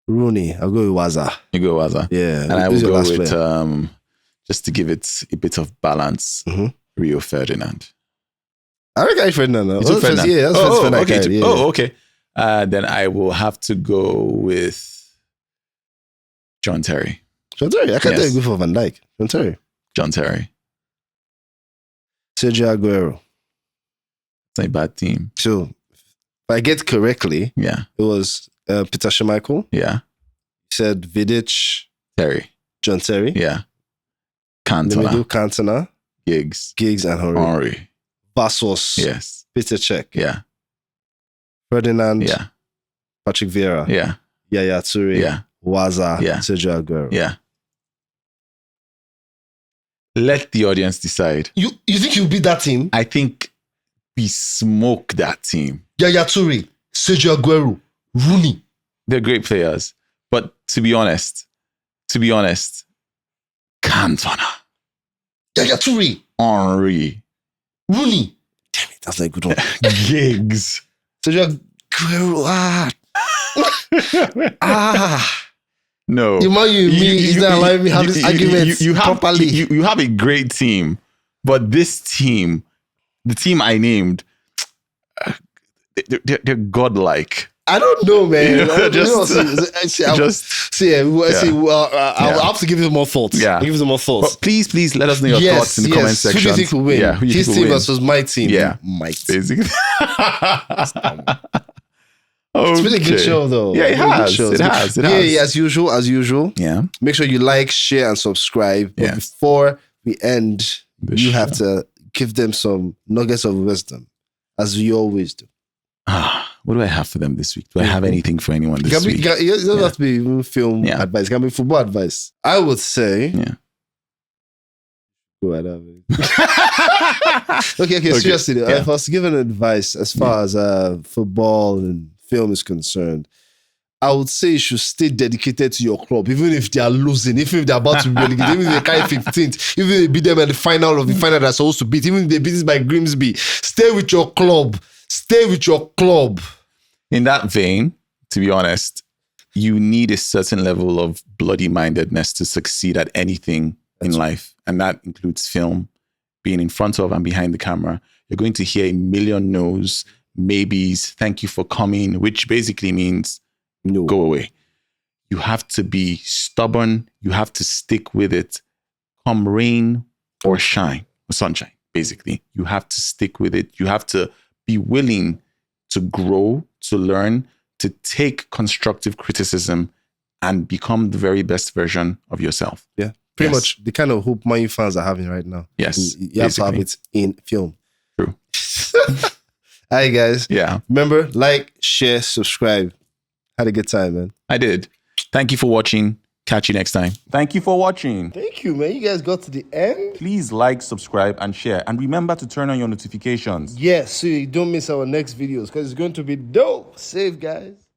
Rooney. I'll go with Waza. You go with Waza. Yeah. And I will go with, just to give it a bit of balance, Rio Ferdinand. I reckon Ferdinand. You took Ferdinand? Yeah, that's Ferdinand. Okay. Yeah. Oh, okay. Then I will have to go with John Terry. John Terry. I can't go for Van Dijk. John Terry. Sergio Aguero. It's not a bad team. So, if I get correctly, it was Peter Schmeichel. Yeah. You said Vidic. Terry. John Terry. Yeah. Cantona. Cantona. Giggs and Henry. Vassos. Yes. Peter Cech. Yeah. Ferdinand. Yeah. Patrick Vieira. Yeah. Yaya Toure. Yeah. Waza. Yeah. Sergio Aguero. Yeah. Let the audience decide. You think you'll beat that team? I think we smoke that team. Yaya Toure, Sergio Aguero, Rooney. They're great players. But to be honest, Cantona. Yaya Toure. Henry. Rooney. Damn it, that's not a good one. Giggs. Sergio Aguero. No. He's not allowing me to have this argument properly. You have a great team, but this team, the team I named, they're godlike. I don't know, man. I'll have to give you more thoughts. Yeah. Give you more thoughts. But please let us know your thoughts in the comment section. Who do you think will win? Yeah, his team versus my team. Yeah. Basically. Okay. It's been a good show, though. Yeah, it has. Yeah, as usual. Yeah. Make sure you like, share, and subscribe. But before we end, you have to give them some nuggets of wisdom, as we always do. What do I have for them this week? Do I have anything for anyone this week? It doesn't have to be film advice. It can be football advice. I would say... Yeah. Okay. Seriously, if I was given advice as far as football and film is concerned, I would say you should stay dedicated to your club, even if they are losing, even if they're about to be relegated, even if they carry 15th, even if they beat them at the final of the final they're supposed to beat, even if they beat it by Grimsby. Stay with your club. Stay with your club. In that vein, to be honest, you need a certain level of bloody mindedness to succeed at anything in life. And that includes film, being in front of and behind the camera. You're going to hear a million no's, maybes, thank you for coming, which basically means No. go away. You have to be stubborn. You have to stick with it. Come rain or shine, or sunshine, basically. You have to stick with it. You have to be willing to grow, to learn, to take constructive criticism and become the very best version of yourself. Yeah. Pretty much the kind of hope Man U fans are having right now. Yes. You have to have it in film. True. All right, guys. Yeah. Remember, like, share, subscribe. Had a good time, man. I did. Thank you for watching. Catch you next time. Thank you for watching. Thank you, man. You guys got to the end. Please like, subscribe, and share. And remember to turn on your notifications. Yes, so you don't miss our next videos because it's going to be dope. Save, guys.